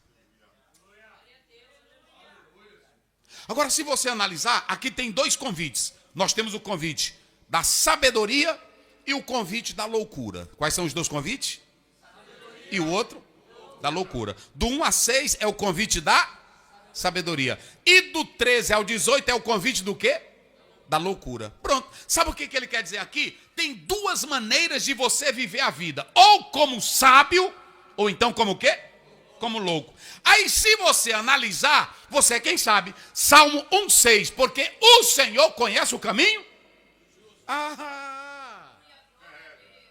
Agora, se você analisar, aqui tem dois convites. Nós temos o convite da sabedoria e o convite da loucura. Quais são os dois convites? E o outro? Da loucura. Do 1 a 6 é o convite da sabedoria. E do 13 ao 18 é o convite do quê? Da loucura. Pronto. Sabe o que ele quer dizer aqui? Tem duas maneiras de você viver a vida. Ou como sábio, ou então como o quê? Como louco. Aí se você analisar, você é quem sabe. Salmo 1,6. Porque o Senhor conhece o caminho.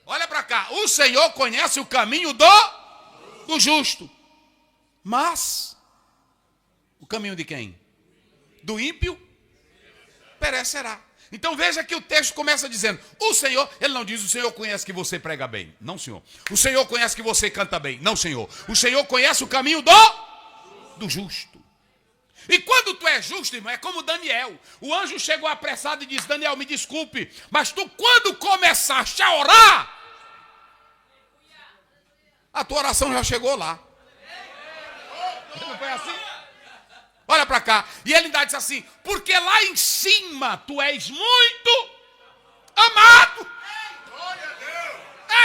Olha para cá. O Senhor conhece o caminho do justo. Mas o caminho de quem? Do ímpio perecerá. Então veja que o texto começa dizendo, o Senhor, ele não diz, o Senhor conhece que você prega bem. Não, Senhor. O Senhor conhece que você canta bem. Não, Senhor. O Senhor conhece o caminho do justo. E quando tu é justo, irmão, é como Daniel. O anjo chegou apressado e disse, Daniel, me desculpe, mas tu quando começaste a orar, a tua oração já chegou lá. Não foi assim? Olha para cá. E ele ainda diz assim, porque lá em cima tu és muito amado.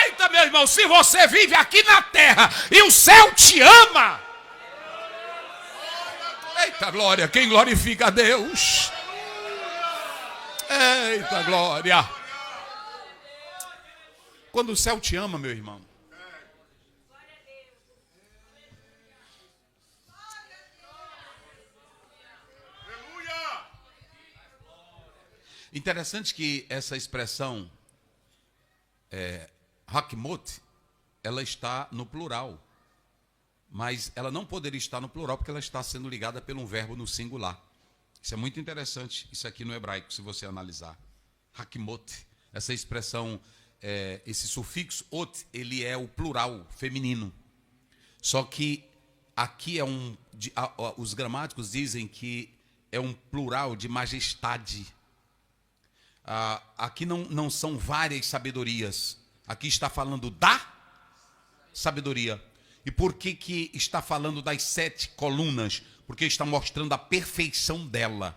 Eita, meu irmão, se você vive aqui na terra e o céu te ama. Eita, glória, quem glorifica a Deus? Eita, glória. Quando o céu te ama, meu irmão. Interessante que essa expressão hakmot, ela está no plural. Mas ela não poderia estar no plural porque ela está sendo ligada por um verbo no singular. Isso é muito interessante, isso aqui no hebraico, se você analisar. Hakmot, essa expressão, esse sufixo ot, ele é o plural feminino. Só que aqui os gramáticos dizem que é um plural de majestade. Aqui não são várias sabedorias. Aqui está falando da sabedoria. E por que está falando das 7 colunas? Porque está mostrando a perfeição dela.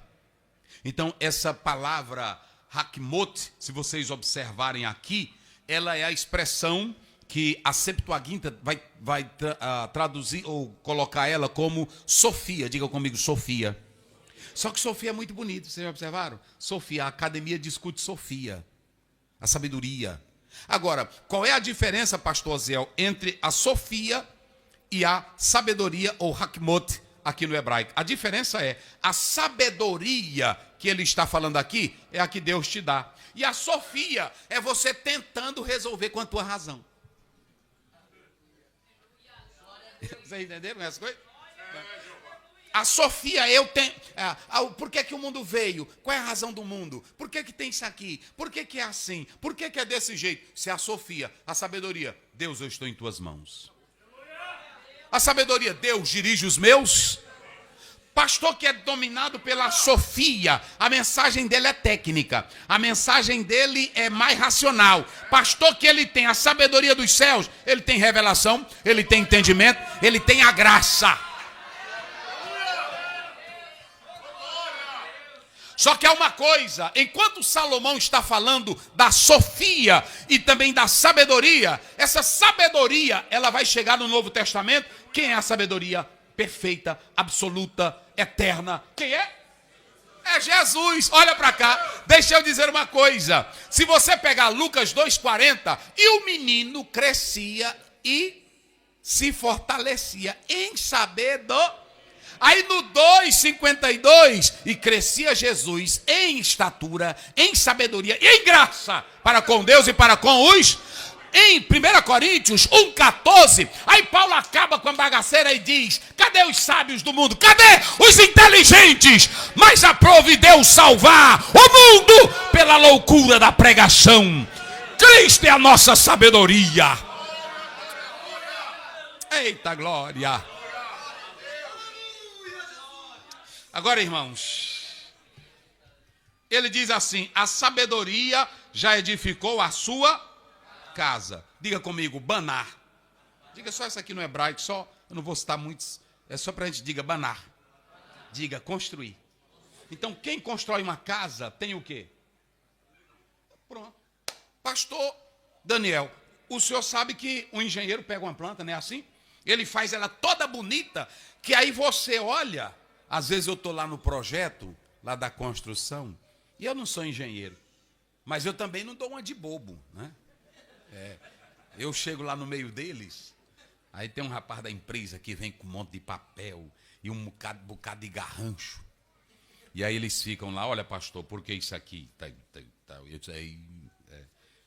Então, essa palavra hakmot, se vocês observarem aqui, ela é a expressão que a Septuaginta vai traduzir ou colocar ela como Sofia. Diga comigo, Sofia. Só que Sofia é muito bonito, vocês já observaram? Sofia, a academia discute Sofia, a sabedoria. Agora, qual é a diferença, pastor Aziel, entre a Sofia e a sabedoria ou hakmot aqui no hebraico? A diferença é, a sabedoria que ele está falando aqui é a que Deus te dá. E a Sofia é você tentando resolver com a tua razão. Vocês entenderam essas coisas? A Sofia, eu tenho... por que o mundo veio? Qual é a razão do mundo? Por que tem isso aqui? Por que é assim? Por que é desse jeito? Se a Sofia, a sabedoria, Deus, eu estou em tuas mãos. A sabedoria, Deus, dirige os meus. Pastor que é dominado pela Sofia, a mensagem dele é técnica. A mensagem dele é mais racional. Pastor que ele tem a sabedoria dos céus, ele tem revelação, ele tem entendimento, ele tem a graça. Só que há uma coisa, enquanto Salomão está falando da Sofia e também da sabedoria, essa sabedoria, ela vai chegar no Novo Testamento. Quem é a sabedoria perfeita, absoluta, eterna? Quem é? É Jesus. Olha para cá, deixa eu dizer uma coisa. Se você pegar Lucas 2,40, e o menino crescia e se fortalecia em sabedoria. Aí no 2,52, e crescia Jesus em estatura, em sabedoria e em graça para com Deus e para com os... Em 1 Coríntios 1,14, aí Paulo acaba com a bagaceira e diz, cadê os sábios do mundo? Cadê os inteligentes? Mas aprove Deus salvar o mundo pela loucura da pregação. Cristo é a nossa sabedoria. Eita glória. Agora, irmãos, ele diz assim: a sabedoria já edificou a sua casa. Diga comigo, banar. Diga só isso aqui no hebraico, só, eu não vou citar muitos, é só para a gente, diga banar. Diga construir. Então, quem constrói uma casa tem o quê? Pronto. Pastor Daniel, o senhor sabe que o engenheiro pega uma planta, não é assim? Ele faz ela toda bonita, que aí você olha, às vezes eu estou lá no projeto, lá da construção, e eu não sou engenheiro, mas eu também não dou uma de bobo, né? Eu chego lá no meio deles, aí tem um rapaz da empresa que vem com um monte de papel e um bocado de garrancho. E aí eles ficam lá, olha pastor, por que isso aqui? Eu disse, aí,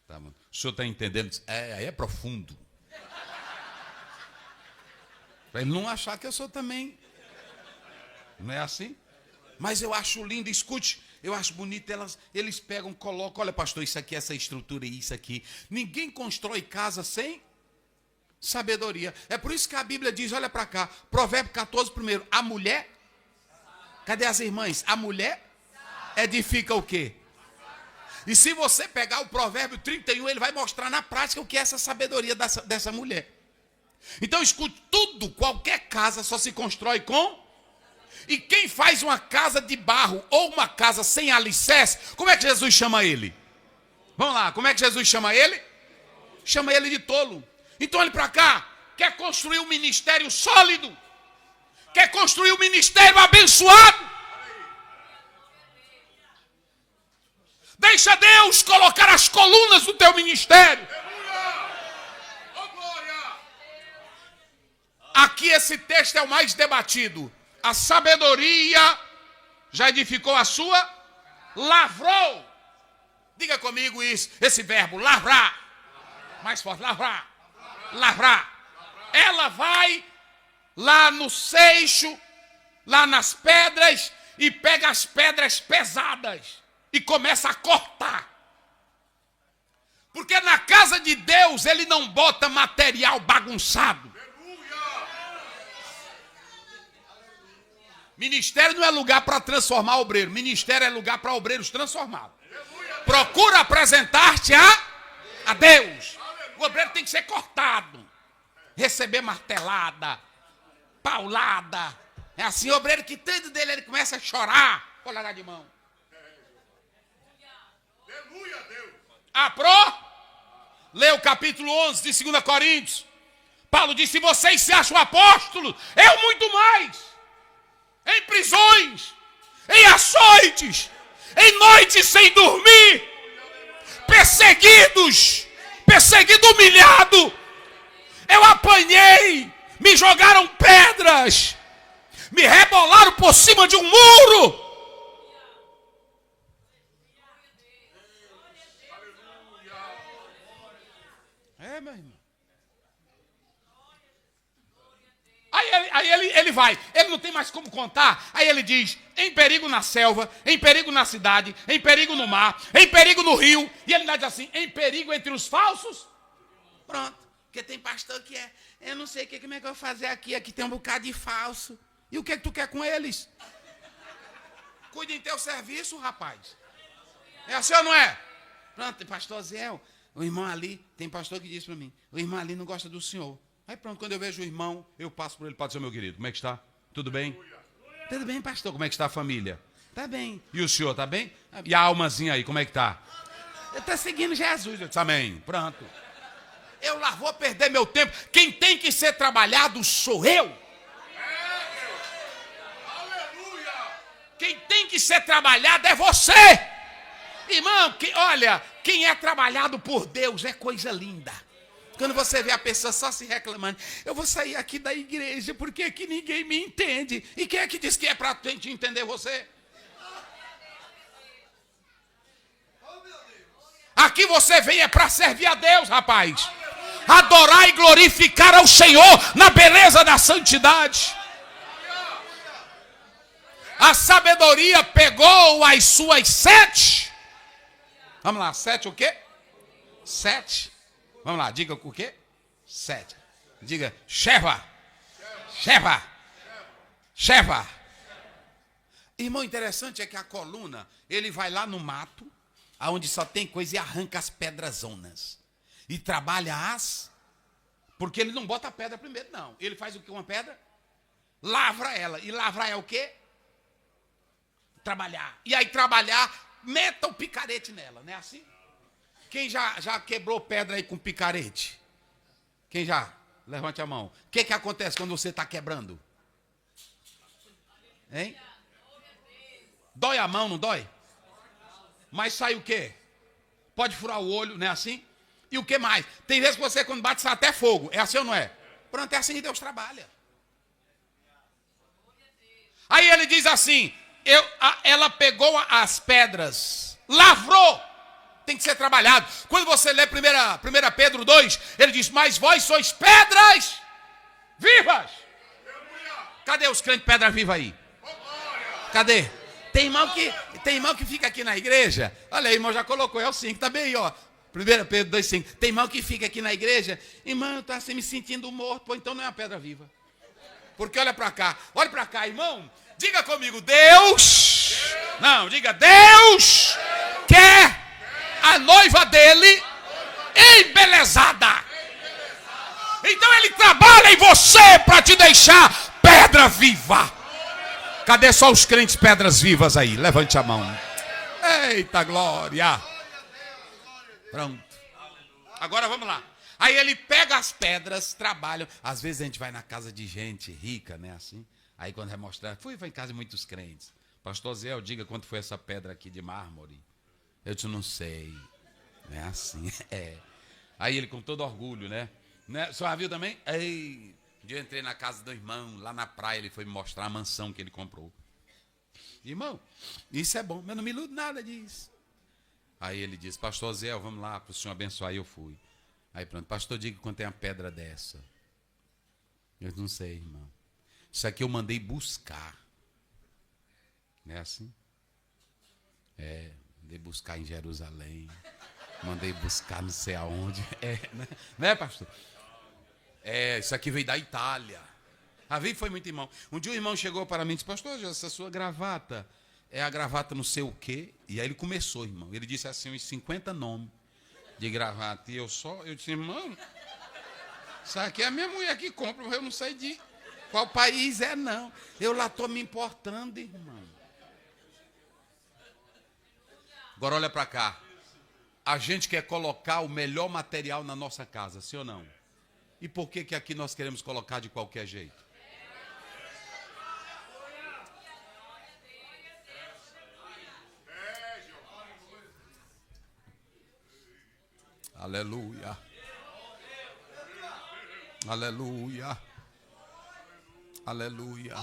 tá, o senhor está entendendo? Aí é profundo. Para ele não achar que eu sou também. Não é assim? Mas eu acho lindo, escute, eu acho bonito, eles pegam, colocam, olha pastor, isso aqui, essa estrutura e isso aqui. Ninguém constrói casa sem sabedoria. É por isso que a Bíblia diz, olha para cá, Provérbio 14, primeiro, a mulher, cadê as irmãs? A mulher edifica o quê? E se você pegar o Provérbio 31, ele vai mostrar na prática o que é essa sabedoria dessa mulher. Então escute, tudo, qualquer casa só se constrói com... E quem faz uma casa de barro ou uma casa sem alicerce, como é que Jesus chama ele? Vamos lá, como é que Jesus chama ele? Chama ele de tolo. Então olhe para cá, quer construir um ministério sólido? Quer construir um ministério abençoado? Deixa Deus colocar as colunas do teu ministério. Aqui esse texto é o mais debatido. A sabedoria já edificou a sua, lavrou. Diga comigo isso, esse verbo, lavrar. Mais forte, lavrar. Lavrar. Ela vai lá no seixo, lá nas pedras, e pega as pedras pesadas e começa a cortar. Porque na casa de Deus ele não bota material bagunçado. Ministério não é lugar para transformar obreiro. Ministério é lugar para obreiros transformados. Procura apresentar-te a Deus. O obreiro tem que ser cortado. Receber martelada, paulada. É assim, o obreiro que tanto dele ele começa a chorar. Vou largar de mão. Lê o capítulo 11 de 2 Coríntios. Paulo disse, vocês se acham apóstolos, eu muito mais. Em prisões, em açoites, em noites sem dormir, perseguido, humilhado. Eu apanhei, me jogaram pedras, me rebolaram por cima de um muro. Meu irmão. Aí ele vai, ele não tem mais como contar. Aí ele diz, em perigo na selva, em perigo na cidade, em perigo no mar, em perigo no rio. E ele diz assim, em perigo entre os falsos. Pronto, porque tem pastor que eu não sei como é que eu vou fazer aqui tem um bocado de falso. E o que é que tu quer com eles? Cuide em teu serviço, rapaz. É assim ou não é? Pronto, pastor Zé, o irmão ali, tem pastor que diz para mim, o irmão ali não gosta do senhor. Aí pronto, quando eu vejo o irmão, eu passo por ele, Padre, meu querido, como é que está? Tudo bem? Tudo bem, pastor, como é que está a família? Está bem. E o senhor está bem? E a almazinha aí, como é que está? Eu estou seguindo Jesus. Eu disse, amém, pronto. Eu lá vou perder meu tempo. Quem tem que ser trabalhado sou eu. Quem tem que ser trabalhado é você. Irmão, olha, quem é trabalhado por Deus é coisa linda. Quando você vê a pessoa só se reclamando, eu vou sair aqui da igreja porque aqui ninguém me entende. E quem é que diz que é para gente entender você? Aqui você vem é para servir a Deus, rapaz. Adorar e glorificar ao Senhor na beleza da santidade. A sabedoria pegou as suas 7. Vamos lá, 7 o quê? 7. Vamos lá, diga o quê? 7. Diga, Sheva. Irmão, interessante é que a coluna, ele vai lá no mato, aonde só tem coisa, e arranca as pedrazonas. E trabalha porque ele não bota a pedra primeiro, não. Ele faz o que com uma pedra? Lavra ela. E lavrar é o quê? Trabalhar. E aí trabalhar, meta o picarete nela, não é assim? Quem já quebrou pedra aí com picarete? Quem já? Levante a mão. O que acontece quando você está quebrando? Hein? Dói a mão, não dói? Mas sai o quê? Pode furar o olho, não é assim? E o que mais? Tem vezes que você, quando bate, sai até fogo. É assim ou não é? Pronto, é assim que Deus trabalha. Aí ele diz assim, ela pegou as pedras, lavrou. Tem que ser trabalhado. Quando você lê 1 Pedro 2, ele diz, mas vós sois pedras vivas. Cadê os crentes pedra viva aí? Cadê? Tem irmão que fica aqui na igreja. Olha aí, irmão, já colocou, é o 5, tá bem aí, ó. 1 Pedro 2, 5. Tem irmão que fica aqui na igreja, irmão, eu estou assim me sentindo morto. Pô, então não é uma pedra viva. Porque olha para cá, irmão. Diga comigo, Deus. Não, diga, Deus quer a noiva dele embelezada. Então ele trabalha em você para te deixar pedra viva. Cadê só os crentes pedras vivas aí? Levante a mão. Eita glória. Pronto. Agora vamos lá. Aí ele pega as pedras, trabalha. Às vezes a gente vai na casa de gente rica, né? Assim. Aí quando vai mostrar, foi em casa de muitos crentes. Pastor Zé, diga quanto foi essa pedra aqui de mármore. Eu disse, não sei. É assim, é. Aí ele com todo orgulho, né? O senhor já viu também? Ei, um dia eu entrei na casa do irmão, lá na praia, ele foi me mostrar a mansão que ele comprou. Irmão, isso é bom, mas não me iludo nada disso. Aí ele disse, pastor Zé, vamos lá para o senhor abençoar. Aí eu fui. Aí pronto, pastor, diga quanto é uma pedra dessa. Eu não sei, irmão. Isso aqui eu mandei buscar. Não é assim? É, mandei buscar em Jerusalém. Mandei buscar não sei aonde. É, né, pastor? É, isso aqui veio da Itália. A vida foi muito irmão. Um dia o irmão chegou para mim e disse, pastor, essa sua gravata é a gravata não sei o quê. E aí ele começou, irmão. Ele disse assim, uns 50 nomes de gravata. E eu disse, irmão, isso aqui é a minha mulher que compra, eu não sei de qual país é, não. Eu lá estou me importando, irmão. Agora olha para cá. A gente quer colocar o melhor material na nossa casa, sim ou não? E por que aqui nós queremos colocar de qualquer jeito? Aleluia. Aleluia. Aleluia.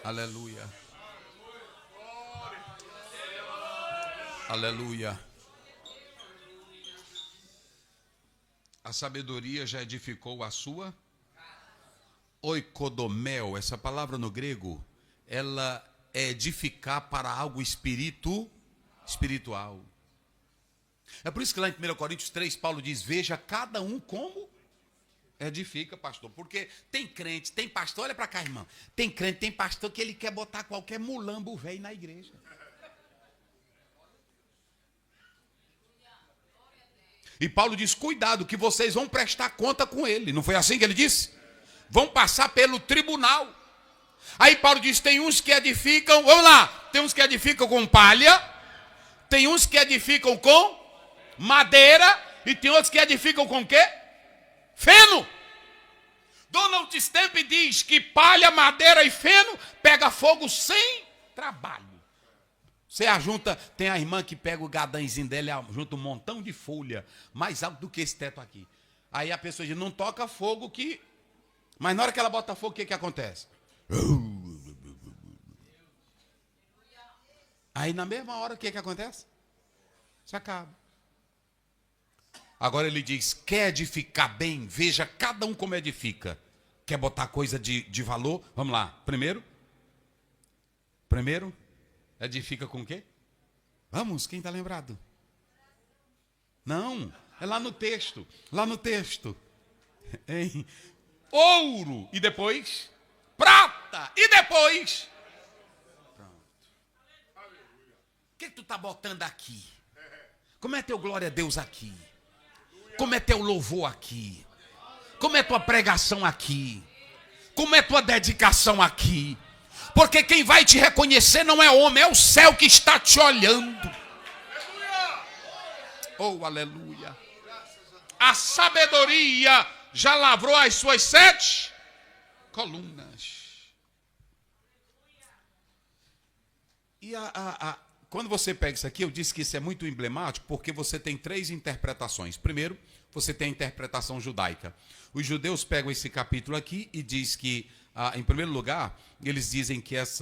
Aleluia. Aleluia. A sabedoria já edificou a sua oikodomel. Essa palavra no grego, ela é edificar para algo espiritual. É por isso que lá em 1 Coríntios 3, Paulo diz, veja cada um como edifica, pastor. Porque tem crente, tem pastor, olha para cá, irmão. Tem crente, tem pastor que ele quer botar qualquer mulambo velho na igreja. E Paulo diz, cuidado, que vocês vão prestar conta com ele. Não foi assim que ele disse? Vão passar pelo tribunal. Aí Paulo diz, tem uns que edificam, vamos lá, tem uns que edificam com palha, tem uns que edificam com madeira, e tem outros que edificam com quê? Feno. Donald Stamp diz que palha, madeira e feno pega fogo sem trabalho. Você ajunta, tem a irmã que pega o gadãozinho dela, junta um montão de folha, mais alto do que esse teto aqui. Aí a pessoa diz, não toca fogo que... Mas na hora que ela bota fogo, o que acontece? Aí na mesma hora, o que acontece? Se acaba. Agora ele diz, quer edificar bem, veja cada um como edifica. Quer botar coisa de valor? Vamos lá, primeiro, edifica com o quê? Vamos, quem está lembrado? Não, é lá no texto. Hein? Ouro, e depois? Prata, e depois? Pronto. que tu está botando aqui? Como é teu glória a Deus aqui? Como é teu louvor aqui? Como é tua pregação aqui? Como é tua dedicação aqui? Porque quem vai te reconhecer não é homem, é o céu que está te olhando. Oh, aleluia. A sabedoria já lavrou as suas 7 colunas. E quando você pega isso aqui, eu disse que isso é muito emblemático, porque você tem 3 interpretações. Primeiro, você tem a interpretação judaica. Os judeus pegam esse capítulo aqui e diz que, em primeiro lugar, eles dizem que as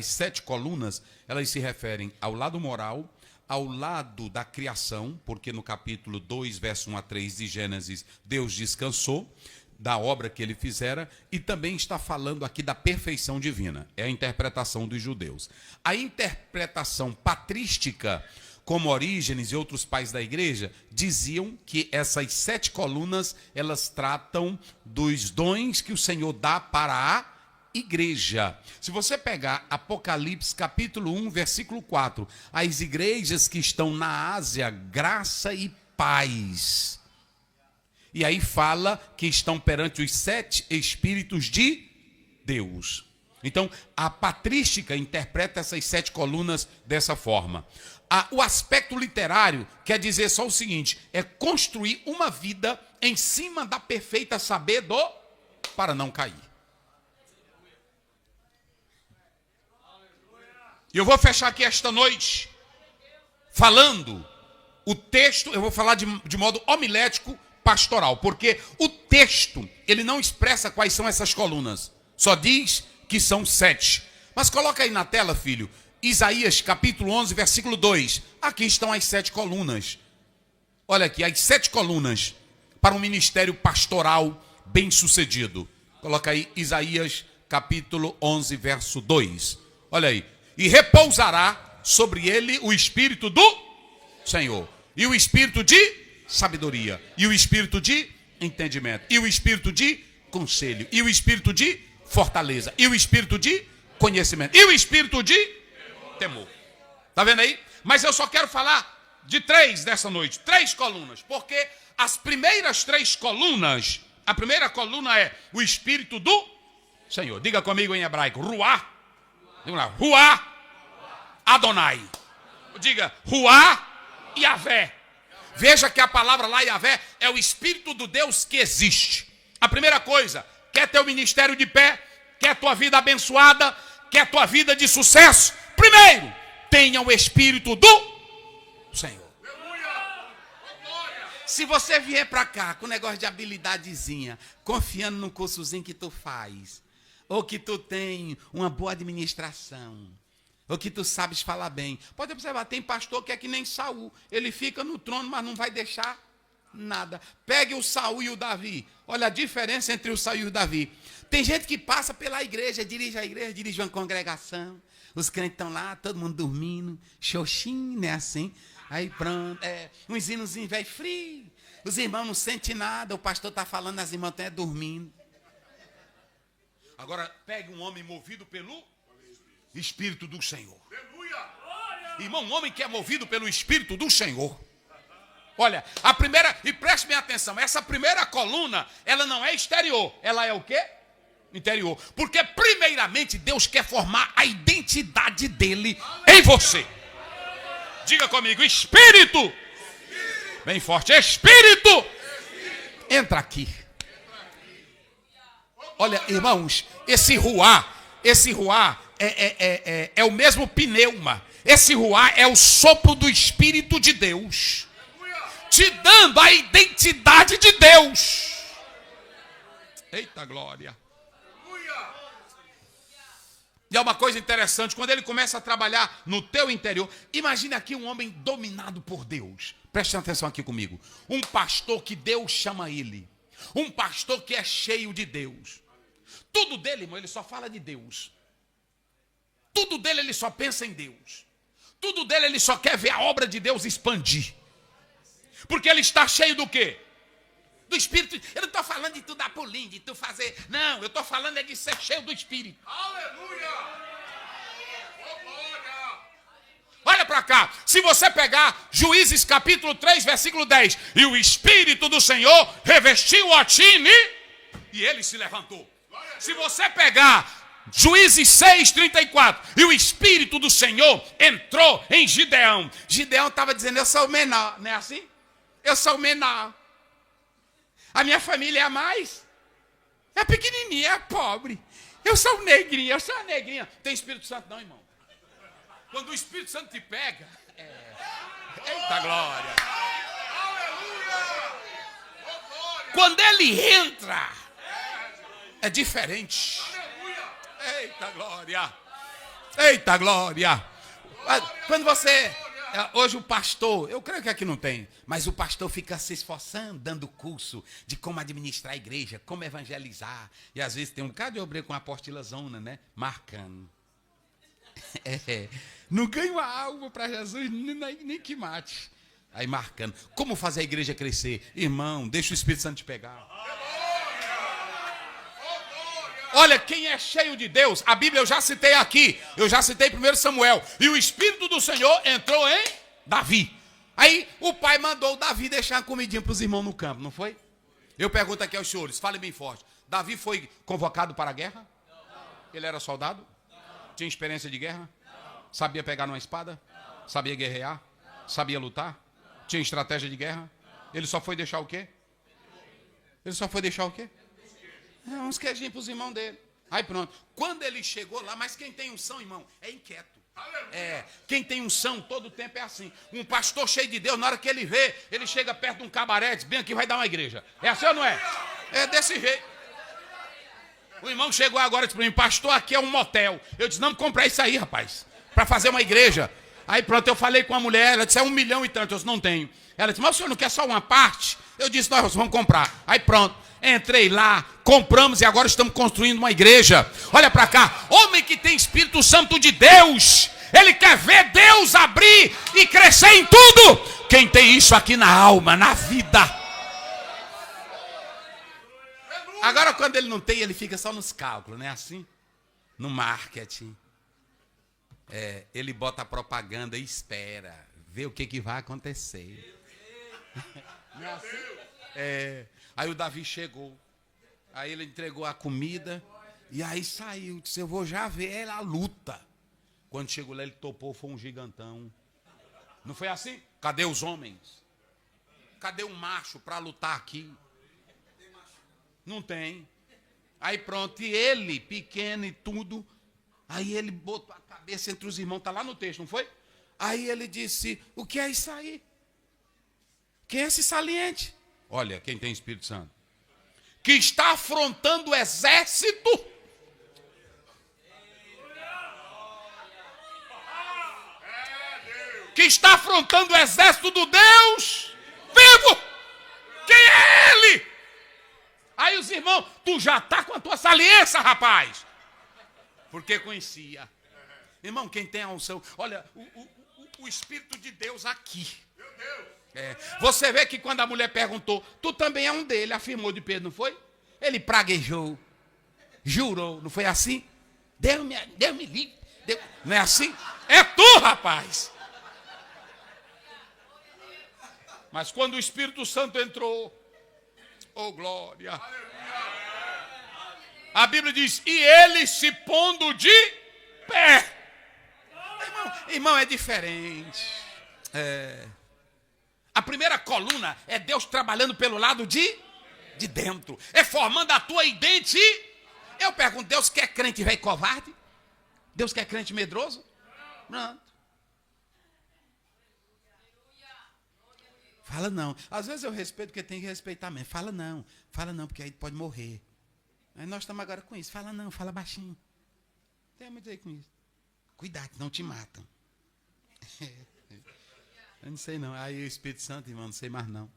7 colunas, elas se referem ao lado moral, ao lado da criação, porque no capítulo 2, verso 1 a 3 de Gênesis, Deus descansou da obra que ele fizera, e também está falando aqui da perfeição divina. É a interpretação dos judeus. A interpretação patrística, como Orígenes e outros pais da igreja, diziam que essas 7 colunas, elas tratam dos dons que o Senhor dá para a igreja. Se você pegar Apocalipse capítulo 1, versículo 4, as igrejas que estão na Ásia, graça e paz. E aí fala que estão perante os 7 Espíritos de Deus. Então, a patrística interpreta essas 7 colunas dessa forma. O aspecto literário quer dizer só o seguinte: é construir uma vida em cima da perfeita sabedoria para não cair. E eu vou fechar aqui esta noite falando o texto, eu vou falar de modo homilético pastoral, porque o texto, ele não expressa quais são essas colunas, só diz que são 7. Mas coloca aí na tela, filho, Isaías capítulo 11, versículo 2. Aqui estão as 7 colunas. Olha aqui, as 7 colunas para um ministério pastoral bem sucedido. Coloca aí Isaías capítulo 11, verso 2. Olha aí. E repousará sobre ele o Espírito do Senhor, e o Espírito de sabedoria, e o Espírito de entendimento, e o Espírito de conselho, e o Espírito de fortaleza, e o Espírito de conhecimento, e o Espírito de temor. Tá vendo aí? Mas eu só quero falar de 3 dessa noite, 3 colunas, porque as primeiras 3 colunas, a primeira coluna é o Espírito do Senhor. Diga comigo em hebraico, Ruá. Diga lá, Ruá Adonai. Diga, Ruá Yavé. Veja que a palavra lá, Yavé, é o Espírito do Deus que existe. A primeira coisa, quer teu ministério de pé, quer tua vida abençoada, quer tua vida de sucesso, primeiro, tenha o Espírito do Senhor. Se você vier para cá com um negócio de habilidadezinha, confiando no cursozinho que tu faz, ou que tu tem uma boa administração, ou que tu sabes falar bem. Pode observar, tem pastor que é que nem Saul. Ele fica no trono, mas não vai deixar nada. Pegue o Saul e o Davi. Olha a diferença entre o Saul e o Davi. Tem gente que passa pela igreja, dirige a igreja, dirige uma congregação. Os crentes estão lá, todo mundo dormindo, xoxinho, né, assim. Aí pronto, uns hinozinhos velho frio. Os irmãos não sentem nada, o pastor está falando, as irmãs estão dormindo. Agora, pegue um homem movido pelo Espírito do Senhor. Irmão, um homem que é movido pelo Espírito do Senhor. Olha, a primeira, e preste bem atenção, essa primeira coluna, ela não é exterior, ela é o quê? Interior. Porque primeiramente Deus quer formar a identidade dele em você. Diga comigo, Espírito. Bem forte, Espírito. Entra aqui. Olha, irmãos, esse ruá é o mesmo pneuma. Esse ruá é o sopro do Espírito de Deus, te dando a identidade de Deus. Eita glória. E é uma coisa interessante, quando ele começa a trabalhar no teu interior, imagine aqui um homem dominado por Deus. Preste atenção aqui comigo. Um pastor que Deus chama ele. Um pastor que é cheio de Deus. Tudo dele, irmão, ele só fala de Deus. Tudo dele, ele só pensa em Deus. Tudo dele, ele só quer ver a obra de Deus expandir. Porque ele está cheio do quê? Do Espírito. Eu não estou falando de tu dar pulinho, de tu fazer. Não, eu estou falando é de ser cheio do Espírito. Aleluia! Olha para cá. Se você pegar Juízes capítulo 3, versículo 10. E o Espírito do Senhor revestiu Otini e ele se levantou. Se você pegar Juízes 6, 34. E o Espírito do Senhor entrou em Gideão. Gideão estava dizendo, eu sou o menor. Não é assim? Eu sou o menor. A minha família é a mais. É pequenininha, é pobre. Eu sou o negrinho, eu sou a negrinha. Não tem Espírito Santo não, irmão. Quando o Espírito Santo te pega, eita glória. Quando ele entra, é diferente. Eita glória. Eita glória. Quando você... Hoje o pastor, eu creio que aqui não tem, mas o pastor fica se esforçando, dando curso de como administrar a igreja, como evangelizar. E às vezes tem um bocado de obreiro com a apostila zona, né? Marcando. Não ganha uma alma para Jesus, nem que mate. Aí marcando. Como fazer a igreja crescer? Irmão, deixa o Espírito Santo te pegar. Olha, quem é cheio de Deus, a Bíblia eu já citei aqui, eu já citei 1 Samuel, e o Espírito do Senhor entrou em Davi. Aí o pai mandou o Davi deixar uma comidinha para os irmãos no campo, não foi? Eu pergunto aqui aos senhores, falem bem forte, Davi foi convocado para a guerra? Ele era soldado? Tinha experiência de guerra? Sabia pegar numa espada? Sabia guerrear? Sabia lutar? Tinha estratégia de guerra? Ele só foi deixar o quê? Ele só foi deixar o quê? Uns queijinhos para os irmãos dele. Aí pronto. Quando ele chegou lá, mas quem tem unção, irmão, é inquieto. Quem tem unção todo o tempo é assim. Um pastor cheio de Deus, na hora que ele vê, ele chega perto de um cabaré e diz, bem aqui vai dar uma igreja. É assim ou não é? É desse jeito. O irmão chegou agora e disse para mim, pastor, aqui é um motel. Eu disse, não, comprar isso aí, rapaz, para fazer uma igreja. Aí pronto, eu falei com a mulher, ela disse, é 1 milhão e tanto, eu disse, não tenho. Ela disse, mas o senhor não quer só uma parte? Eu disse, nós vamos comprar. Aí pronto, entrei lá, compramos e agora estamos construindo uma igreja. Olha para cá, homem que tem Espírito Santo de Deus, ele quer ver Deus abrir e crescer em tudo. Quem tem isso aqui na alma, na vida. Agora quando ele não tem, ele fica só nos cálculos, não é assim? No marketing. Ele bota a propaganda e espera, vê o que vai acontecer. Não é assim? Aí o Davi chegou, aí ele entregou a comida e aí saiu, disse, eu vou já ver a luta. Quando chegou lá ele topou, foi um gigantão. Não foi assim? Cadê os homens? Cadê um macho para lutar aqui? Não tem. Aí pronto, e ele, pequeno e tudo, aí ele botou a cabeça entre os irmãos, está lá no texto, não foi? Aí ele disse, o que é isso aí? Quem é esse saliente? Olha, quem tem Espírito Santo. Que está afrontando o exército. Que está afrontando o exército do Deus vivo. Quem é ele? Aí os irmãos, tu já está com a tua saliência, rapaz. Porque conhecia. Irmão, quem tem a unção, olha, o Espírito de Deus aqui. Você vê que quando a mulher perguntou, tu também é um dele, afirmou de Pedro, não foi? Ele praguejou, jurou, não foi assim? Deus me livre. Não é assim? É tu, rapaz. Mas quando o Espírito Santo entrou, oh glória. A Bíblia diz, e ele se pondo de pé. Irmão, é diferente. A primeira coluna é Deus trabalhando pelo lado de dentro. É formando a tua identidade. Eu pergunto, Deus quer crente velho covarde? Deus quer crente medroso? Pronto. Fala não. Às vezes eu respeito porque tem que respeitar mesmo. Fala não, porque aí pode morrer. Aí nós estamos agora com isso. Fala não, fala baixinho. Tem muito aí com isso. Cuidado, não te matam. Eu não sei não. Aí o Espírito Santo, irmão, não sei mais não.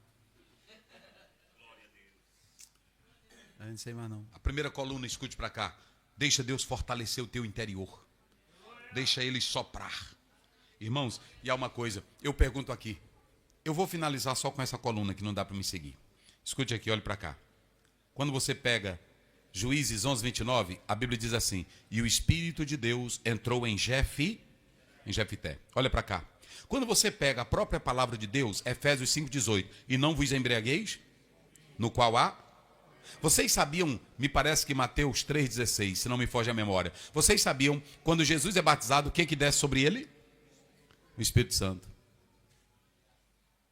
Eu não sei mais não. A primeira coluna, escute para cá. Deixa Deus fortalecer o teu interior. Deixa Ele soprar. Irmãos, e há uma coisa. Eu pergunto aqui. Eu vou finalizar só com essa coluna que não dá para me seguir. Escute aqui, olhe para cá. Quando você pega Juízes 11, 29, a Bíblia diz assim, e o Espírito de Deus entrou em Jefité. Olha para cá. Quando você pega a própria palavra de Deus, Efésios 5,18, e não vos embriagueis, no qual há... Vocês sabiam, me parece que Mateus 3,16, se não me foge a memória. Vocês sabiam, quando Jesus é batizado, o que desce sobre ele? O Espírito Santo.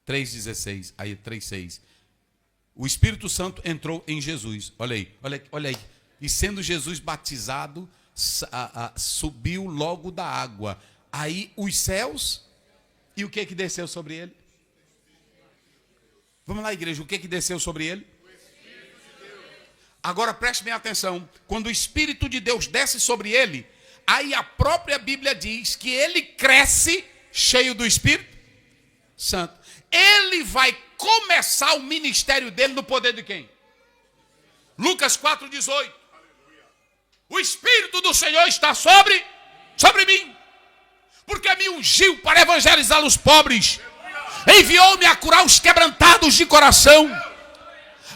3,16, aí 3,6. O Espírito Santo entrou em Jesus. Olha aí, olha aí. E sendo Jesus batizado, subiu logo da água. Aí os céus, e o que desceu sobre ele? Vamos lá, igreja, o que desceu sobre ele? Agora preste bem atenção. Quando o Espírito de Deus desce sobre ele, aí a própria Bíblia diz que ele cresce cheio do Espírito Santo. Ele vai começar o ministério dele no poder de quem? Lucas 4,18. O Espírito do Senhor está sobre mim, porque me ungiu para evangelizar os pobres, enviou-me a curar os quebrantados de coração,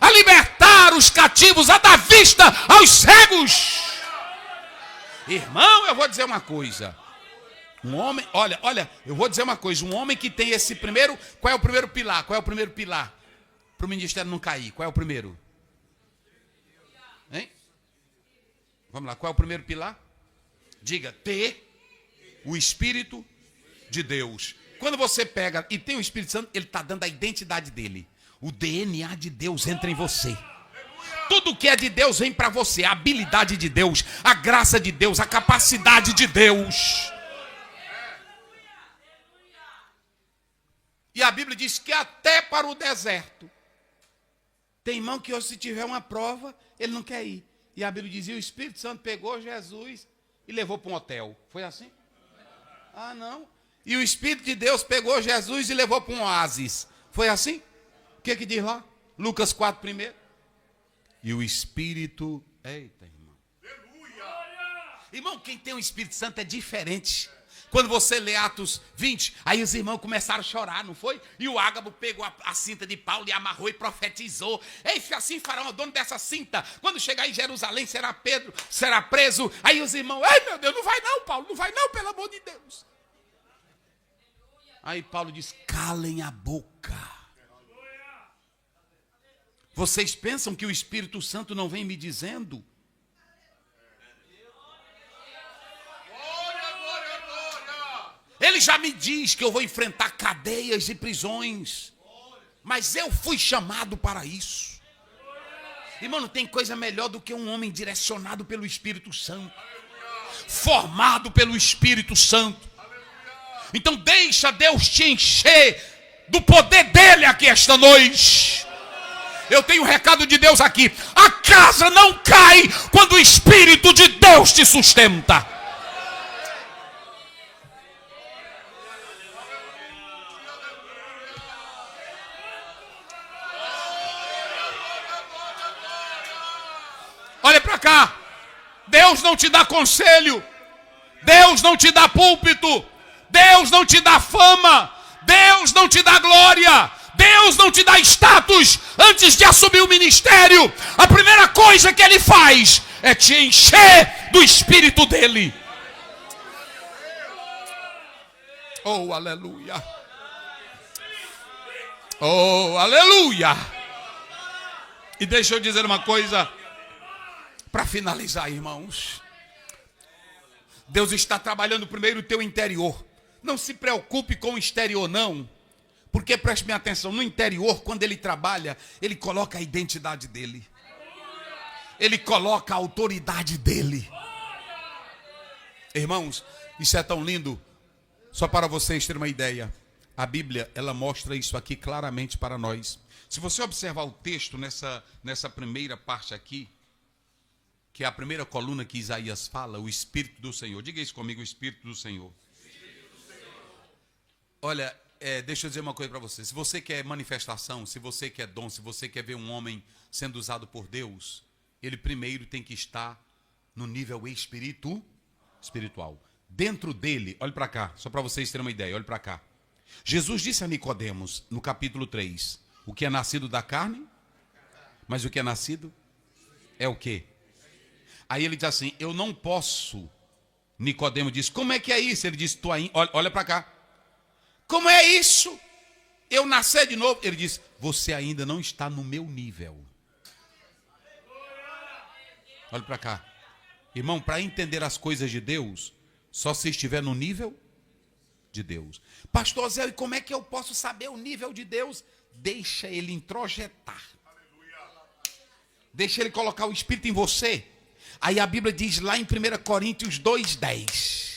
a libertar os cativos, a dar vista aos cegos. Irmão, eu vou dizer uma coisa. Um homem, olha, eu vou dizer uma coisa. Um homem que tem esse primeiro, qual é o primeiro pilar? Qual é o primeiro pilar para o ministério não cair? Qual é o primeiro? Hein? Vamos lá, qual é o primeiro pilar? Diga, ter o Espírito de Deus. Quando você pega e tem o Espírito Santo, ele está dando a identidade dele. O DNA de Deus entra em você. Tudo que é de Deus vem para você. A habilidade de Deus, a graça de Deus, a capacidade de Deus. E a Bíblia diz que até para o deserto. Tem irmão que hoje, se tiver uma prova, ele não quer ir. E a Bíblia dizia, o Espírito Santo pegou Jesus e levou para um hotel. Foi assim? Ah, não. E o Espírito de Deus pegou Jesus e levou para um oásis. Foi assim? O que diz lá? Lucas 4, primeiro. E o Espírito... Eita, irmão. Irmão, quem tem o Espírito Santo é diferente. Quando você lê Atos 20, aí os irmãos começaram a chorar, não foi? E o Ágabo pegou a cinta de Paulo e amarrou e profetizou. Ei, assim fará o dono dessa cinta. Quando chegar em Jerusalém, será preso. Aí os irmãos, ai meu Deus, não vai não, Paulo, não vai não, pelo amor de Deus. Aí Paulo diz, calem a boca. Vocês pensam que o Espírito Santo não vem me dizendo? Ele já me diz que eu vou enfrentar cadeias e prisões. Mas eu fui chamado para isso. Irmão, não tem coisa melhor do que um homem direcionado pelo Espírito Santo. Formado pelo Espírito Santo. Então deixa Deus te encher do poder dele aqui esta noite. Eu tenho um recado de Deus aqui. A casa não cai quando o Espírito de Deus te sustenta. Olha para cá. Deus não te dá conselho. Deus não te dá púlpito. Deus não te dá fama. Deus não te dá glória. Deus não te dá status antes de assumir o ministério. A primeira coisa que ele faz é te encher do Espírito dele. Oh, aleluia. Oh, aleluia. E deixa eu dizer uma coisa para finalizar, irmãos. Deus está trabalhando primeiro o teu interior. Não se preocupe com o exterior, não. Porque, preste bem atenção, no interior, quando ele trabalha, ele coloca a identidade dele. Ele coloca a autoridade dele. Irmãos, isso é tão lindo. Só para vocês terem uma ideia. A Bíblia, ela mostra isso aqui claramente para nós. Se você observar o texto nessa primeira parte aqui, que é a primeira coluna que Isaías fala, o Espírito do Senhor. Diga isso comigo, o Espírito do Senhor. Olha, deixa eu dizer uma coisa para você. Se você quer manifestação, se você quer dom, se você quer ver um homem sendo usado por Deus, ele primeiro tem que estar no nível espiritual. Dentro dele, olhe para cá, só para vocês terem uma ideia, olhe para cá. Jesus disse a Nicodemos, no capítulo 3, o que é nascido da carne, mas o que é nascido é o quê? Aí ele diz assim, eu não posso. Nicodemo diz, como é que é isso? Ele diz, olha para cá. Como é isso? Eu nascer de novo. Ele disse, você ainda não está no meu nível. Olha para cá. Irmão, para entender as coisas de Deus, só se estiver no nível de Deus. Pastor Zé, e como é que eu posso saber o nível de Deus? Deixa ele introjetar. Deixa ele colocar o Espírito em você. Aí a Bíblia diz lá em 1 Coríntios 2,10.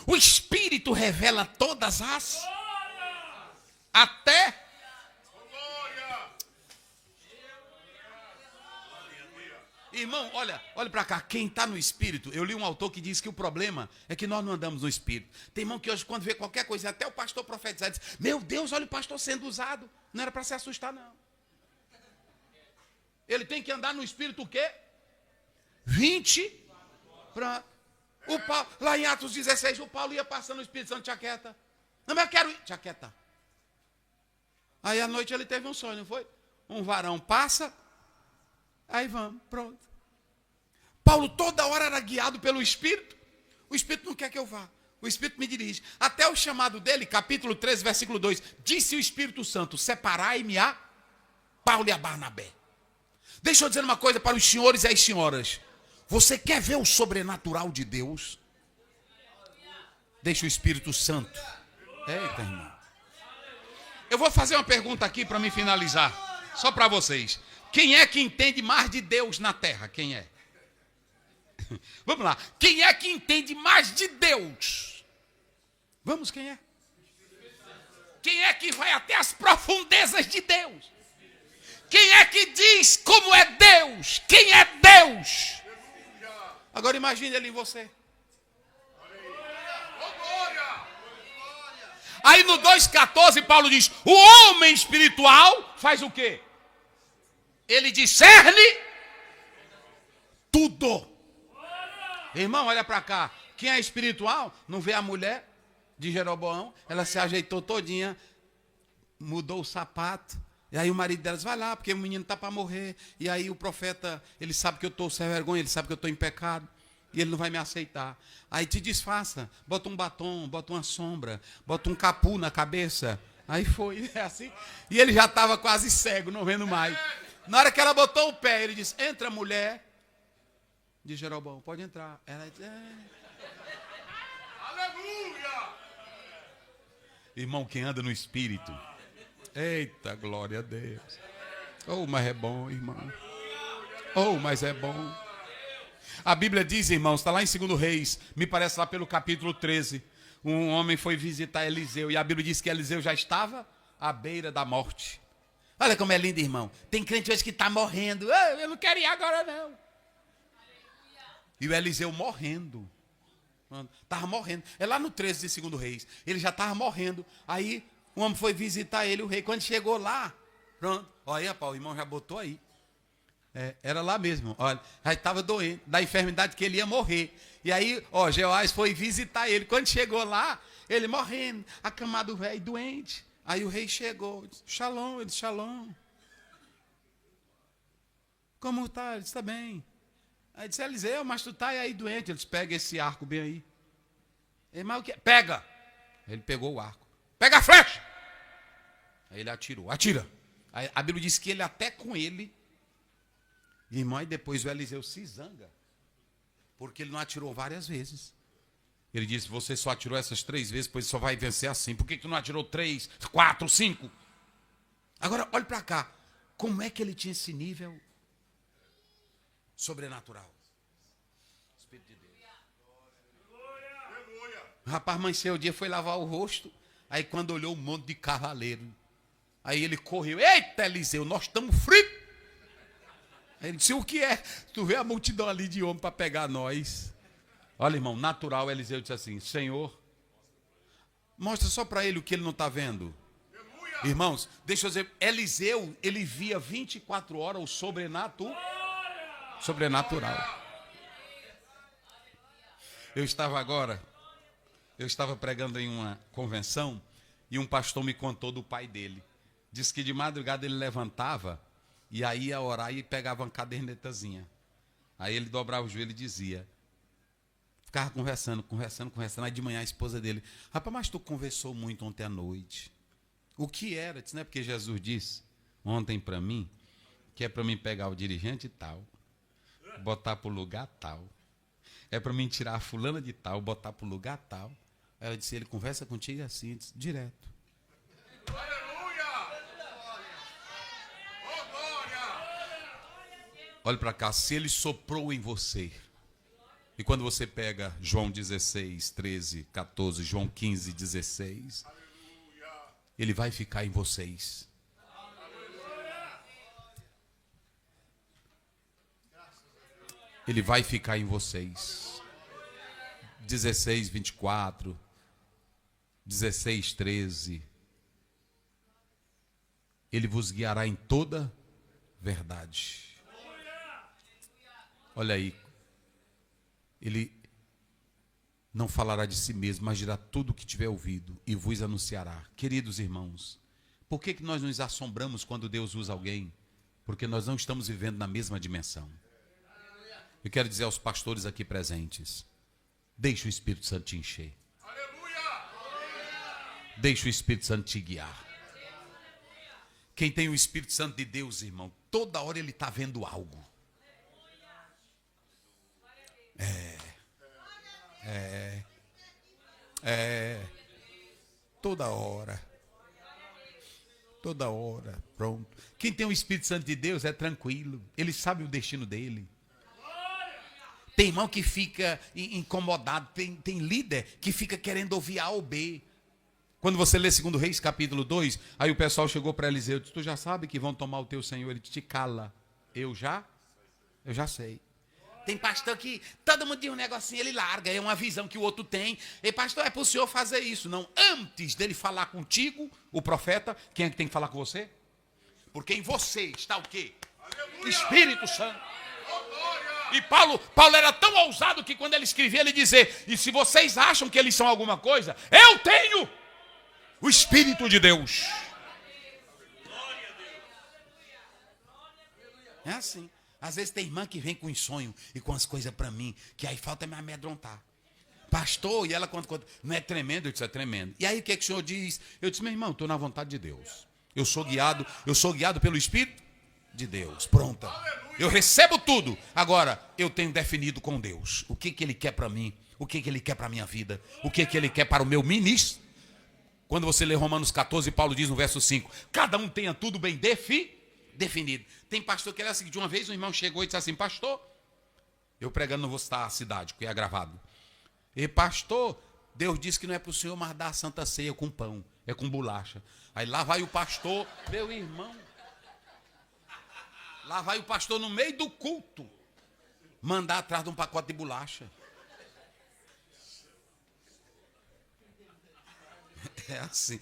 O Espírito revela todas as... Até... Irmão, olha para cá, quem está no Espírito, eu li um autor que diz que o problema é que nós não andamos no Espírito. Tem irmão que hoje quando vê qualquer coisa, até o pastor profetizar, diz, meu Deus, olha o pastor sendo usado. Não era para se assustar não. Ele tem que andar no Espírito o quê? 20. Pronto. O Paulo, lá em Atos 16, o Paulo ia passando o Espírito Santo, Tchaqueta. Não, mas eu quero ir. Tchaqueta. Aí à noite ele teve um sonho, não foi? Um varão passa, aí vamos, pronto. Paulo toda hora era guiado pelo Espírito. O Espírito não quer que eu vá. O Espírito me dirige. Até o chamado dele, capítulo 13, versículo 2. Disse o Espírito Santo, separai-me a Paulo e a Barnabé. Deixa eu dizer uma coisa para os senhores e as senhoras. Você quer ver o sobrenatural de Deus? Deixa o Espírito Santo. Eita, irmão. Eu vou fazer uma pergunta aqui para me finalizar. Só para vocês. Quem é que entende mais de Deus na terra? Quem é? Vamos lá. Quem é que entende mais de Deus? Vamos, quem é? Quem é que vai até as profundezas de Deus? Quem é que diz como é Deus? Quem é Deus? Agora imagine ele em você. Aí no 2,14 Paulo diz, o homem espiritual faz o quê? Ele discerne tudo. Irmão, olha para cá. Quem é espiritual não vê a mulher de Jeroboão. Ela se ajeitou todinha, mudou o sapato. E aí o marido delas, vai lá, porque o menino está para morrer. E aí o profeta, ele sabe que eu estou sem vergonha, ele sabe que eu estou em pecado. E ele não vai me aceitar. Aí te disfarça, bota um batom, bota uma sombra, bota um capu na cabeça. Aí foi, é assim. E ele já estava quase cego, não vendo mais. Na hora que ela botou o pé, ele disse, entra mulher de Jeroboão, pode entrar. Ela disse, Aleluia! Irmão, quem anda no Espírito, eita, glória a Deus. Oh, mas é bom, irmão. Oh, mas é bom. A Bíblia diz, irmãos, está lá em 2 Reis, me parece lá pelo capítulo 13. Um homem foi visitar Eliseu e a Bíblia diz que Eliseu já estava à beira da morte. Olha como é lindo, irmão. Tem crente hoje que está morrendo. Eu não quero ir agora, não. E o Eliseu morrendo. Estava morrendo. É lá no 13 de 2 Reis. Ele já estava morrendo. Aí o homem foi visitar ele, o rei. Quando chegou lá, pronto. Olha, Paulo, o irmão já botou aí. Era lá mesmo. Olha, já estava doente, da enfermidade que ele ia morrer. E aí, Jeoás foi visitar ele. Quando chegou lá, ele morrendo, acamado velho, doente. Aí o rei chegou, disse, Shalom, ele disse, Shalom. Como está? Ele disse, está bem. Aí disse, Eliseu, mas tu está aí doente. Ele disse, pega esse arco bem aí. Ele, mas o que? Pega. Ele pegou o arco. Pega a flecha. Aí ele atirou, atira. Aí a Bíblia diz que ele até com ele, irmão, e depois o Eliseu se zanga, porque ele não atirou várias vezes. Ele disse, você só atirou essas 3 vezes, pois só vai vencer assim. Por que tu não atirou 3, 4, 5? Agora, olha para cá. Como é que ele tinha esse nível sobrenatural? Espírito de Deus. O rapaz amanheceu o dia, foi lavar o rosto. Aí quando olhou um monte de cavaleiro. Aí ele correu. Eita, Eliseu, nós estamos fritos. Aí ele disse, o que é? Tu vê a multidão ali de homem para pegar nós. Olha, irmão, natural, Eliseu disse assim, Senhor, mostra só para ele o que ele não está vendo. Aleluia. Irmãos, deixa eu dizer, Eliseu, ele via 24 horas o sobrenatural. Eu estava pregando em uma convenção e um pastor me contou do pai dele. Diz que de madrugada ele levantava e aí ia orar e pegava uma cadernetazinha. Aí ele dobrava o joelho e dizia, Ficava conversando. Aí de manhã a esposa dele, rapaz, mas tu conversou muito ontem à noite. O que era? Disse, não é porque Jesus disse ontem para mim, que é para mim pegar o dirigente tal, botar para o lugar tal. É para mim tirar a fulana de tal, botar para o lugar tal. Ela disse, ele conversa contigo assim, disse, direto. Aleluia! Oh, glória! Olha para cá, se ele soprou em você, e quando você pega João 16, 13, 14, João 15, 16, ele vai ficar em vocês. Ele vai ficar em vocês. 16, 24, 16, 13. Ele vos guiará em toda verdade. Olha aí. Ele não falará de si mesmo, mas dirá tudo o que tiver ouvido e vos anunciará. Queridos irmãos, por que nós nos assombramos quando Deus usa alguém? Porque nós não estamos vivendo na mesma dimensão. Eu quero dizer aos pastores aqui presentes, deixe o Espírito Santo te encher. Deixe o Espírito Santo te guiar. Quem tem o Espírito Santo de Deus, irmão, toda hora ele está vendo algo. Toda hora, pronto. Quem tem o Espírito Santo de Deus é tranquilo, ele sabe o destino dele. Tem irmão que fica incomodado, tem líder que fica querendo ouvir A ou B. Quando você lê 2 Reis, capítulo 2, aí o pessoal chegou para Eliseu e disse, tu já sabe que vão tomar o teu senhor? Ele te cala. Eu já sei. Tem pastor que todo mundo diz um negocinho, ele larga, é uma visão que o outro tem. E pastor, é para o senhor fazer isso. Não, antes dele falar contigo, o profeta, quem é que tem que falar com você? Porque em você está o quê? Aleluia! Espírito Santo. E Paulo era tão ousado que quando ele escrevia, ele dizia, e se vocês acham que eles são alguma coisa, eu tenho o Espírito de Deus. É assim. Às vezes tem irmã que vem com um sonho e com as coisas para mim, que aí falta me amedrontar. Pastor, e ela conta, não é tremendo? Eu disse, é tremendo. E aí o que o senhor diz? Eu disse, meu irmão, estou na vontade de Deus. Eu sou guiado pelo Espírito de Deus. Pronto. Eu recebo tudo. Agora, eu tenho definido com Deus o que ele quer para mim, o que ele quer para a minha vida, o que ele quer para o meu ministro. Quando você lê Romanos 14, Paulo diz no verso 5, cada um tenha tudo bem definido. Tem pastor que era assim, de uma vez um irmão chegou e disse assim, pastor, eu pregando, não vou citar a cidade, porque é gravado. E pastor, Deus disse que não é para o senhor mais dar a santa ceia com pão, é com bolacha. Aí lá vai o pastor, meu irmão, lá vai o pastor no meio do culto, mandar atrás de um pacote de bolacha. É assim.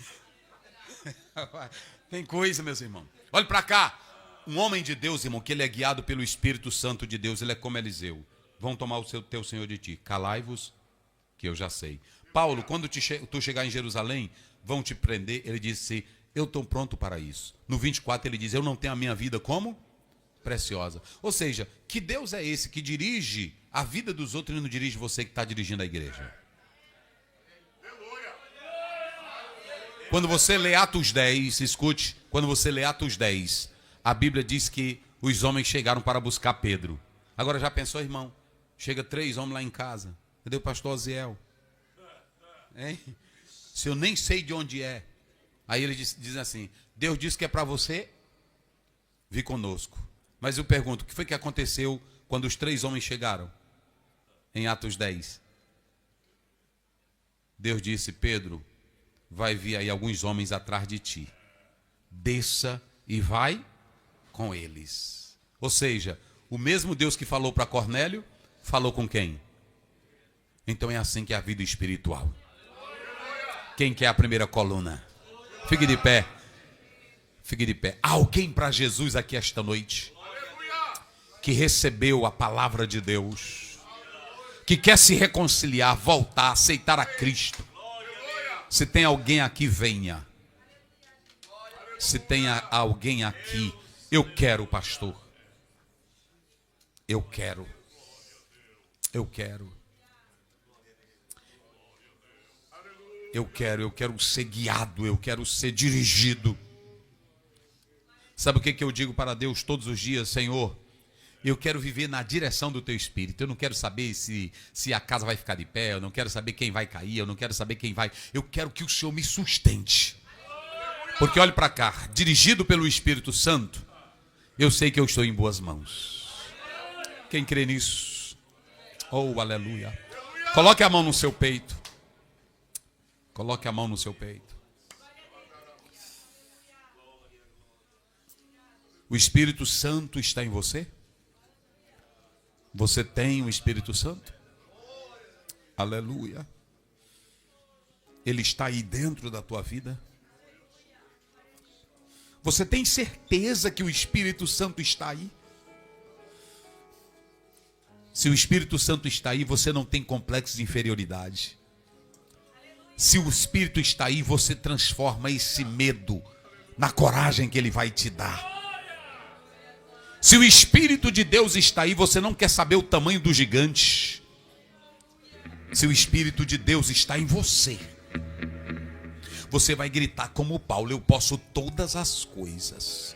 Tem coisa, meus irmãos. Olha para cá. Um homem de Deus, irmão, que ele é guiado pelo Espírito Santo de Deus, ele é como Eliseu. Vão tomar o teu senhor de ti. Calai-vos, que eu já sei. Paulo, quando tu chegar em Jerusalém, vão te prender. Ele disse, eu estou pronto para isso. No 24 ele diz, eu não tenho a minha vida como preciosa. Ou seja, que Deus é esse que dirige a vida dos outros e não dirige você que está dirigindo a igreja? Quando você lê Atos 10, escute, quando você lê Atos 10, a Bíblia diz que os homens chegaram para buscar Pedro. Agora já pensou, irmão? Chega 3 homens lá em casa. Cadê o pastor Oziel? Hein? Se eu nem sei de onde é. Aí ele diz assim, Deus disse que é para você vir conosco. Mas eu pergunto, o que foi que aconteceu quando os 3 homens chegaram? Em Atos 10. Deus disse, Pedro, vai vir aí alguns homens atrás de ti. Desça e vai com eles. Ou seja, o mesmo Deus que falou para Cornélio, falou com quem? Então é assim que é a vida espiritual. Quem quer a primeira coluna? Fique de pé. Fique de pé. Há alguém para Jesus aqui esta noite que recebeu a palavra de Deus, que quer se reconciliar, voltar, aceitar a Cristo. Se tem alguém aqui, venha. Se tem alguém aqui, eu quero, pastor. Eu quero. Eu quero ser guiado, eu quero ser dirigido. Sabe o que eu digo para Deus todos os dias? Senhor, eu quero viver na direção do teu Espírito. Eu não quero saber se a casa vai ficar de pé, eu não quero saber quem vai cair, eu não quero saber quem vai. Eu quero que o Senhor me sustente. Porque olhe para cá, dirigido pelo Espírito Santo, eu sei que eu estou em boas mãos. Quem crê nisso? Oh, aleluia. Coloque a mão no seu peito. Coloque a mão no seu peito. O Espírito Santo está em você? Você tem o Espírito Santo? Aleluia. Ele está aí dentro da tua vida? Você tem certeza que o Espírito Santo está aí? Se o Espírito Santo está aí, você não tem complexo de inferioridade. Se o Espírito está aí, você transforma esse medo na coragem que Ele vai te dar. Se o Espírito de Deus está aí, você não quer saber o tamanho do gigante. Se o Espírito de Deus está em você, você vai gritar como Paulo: eu posso todas as coisas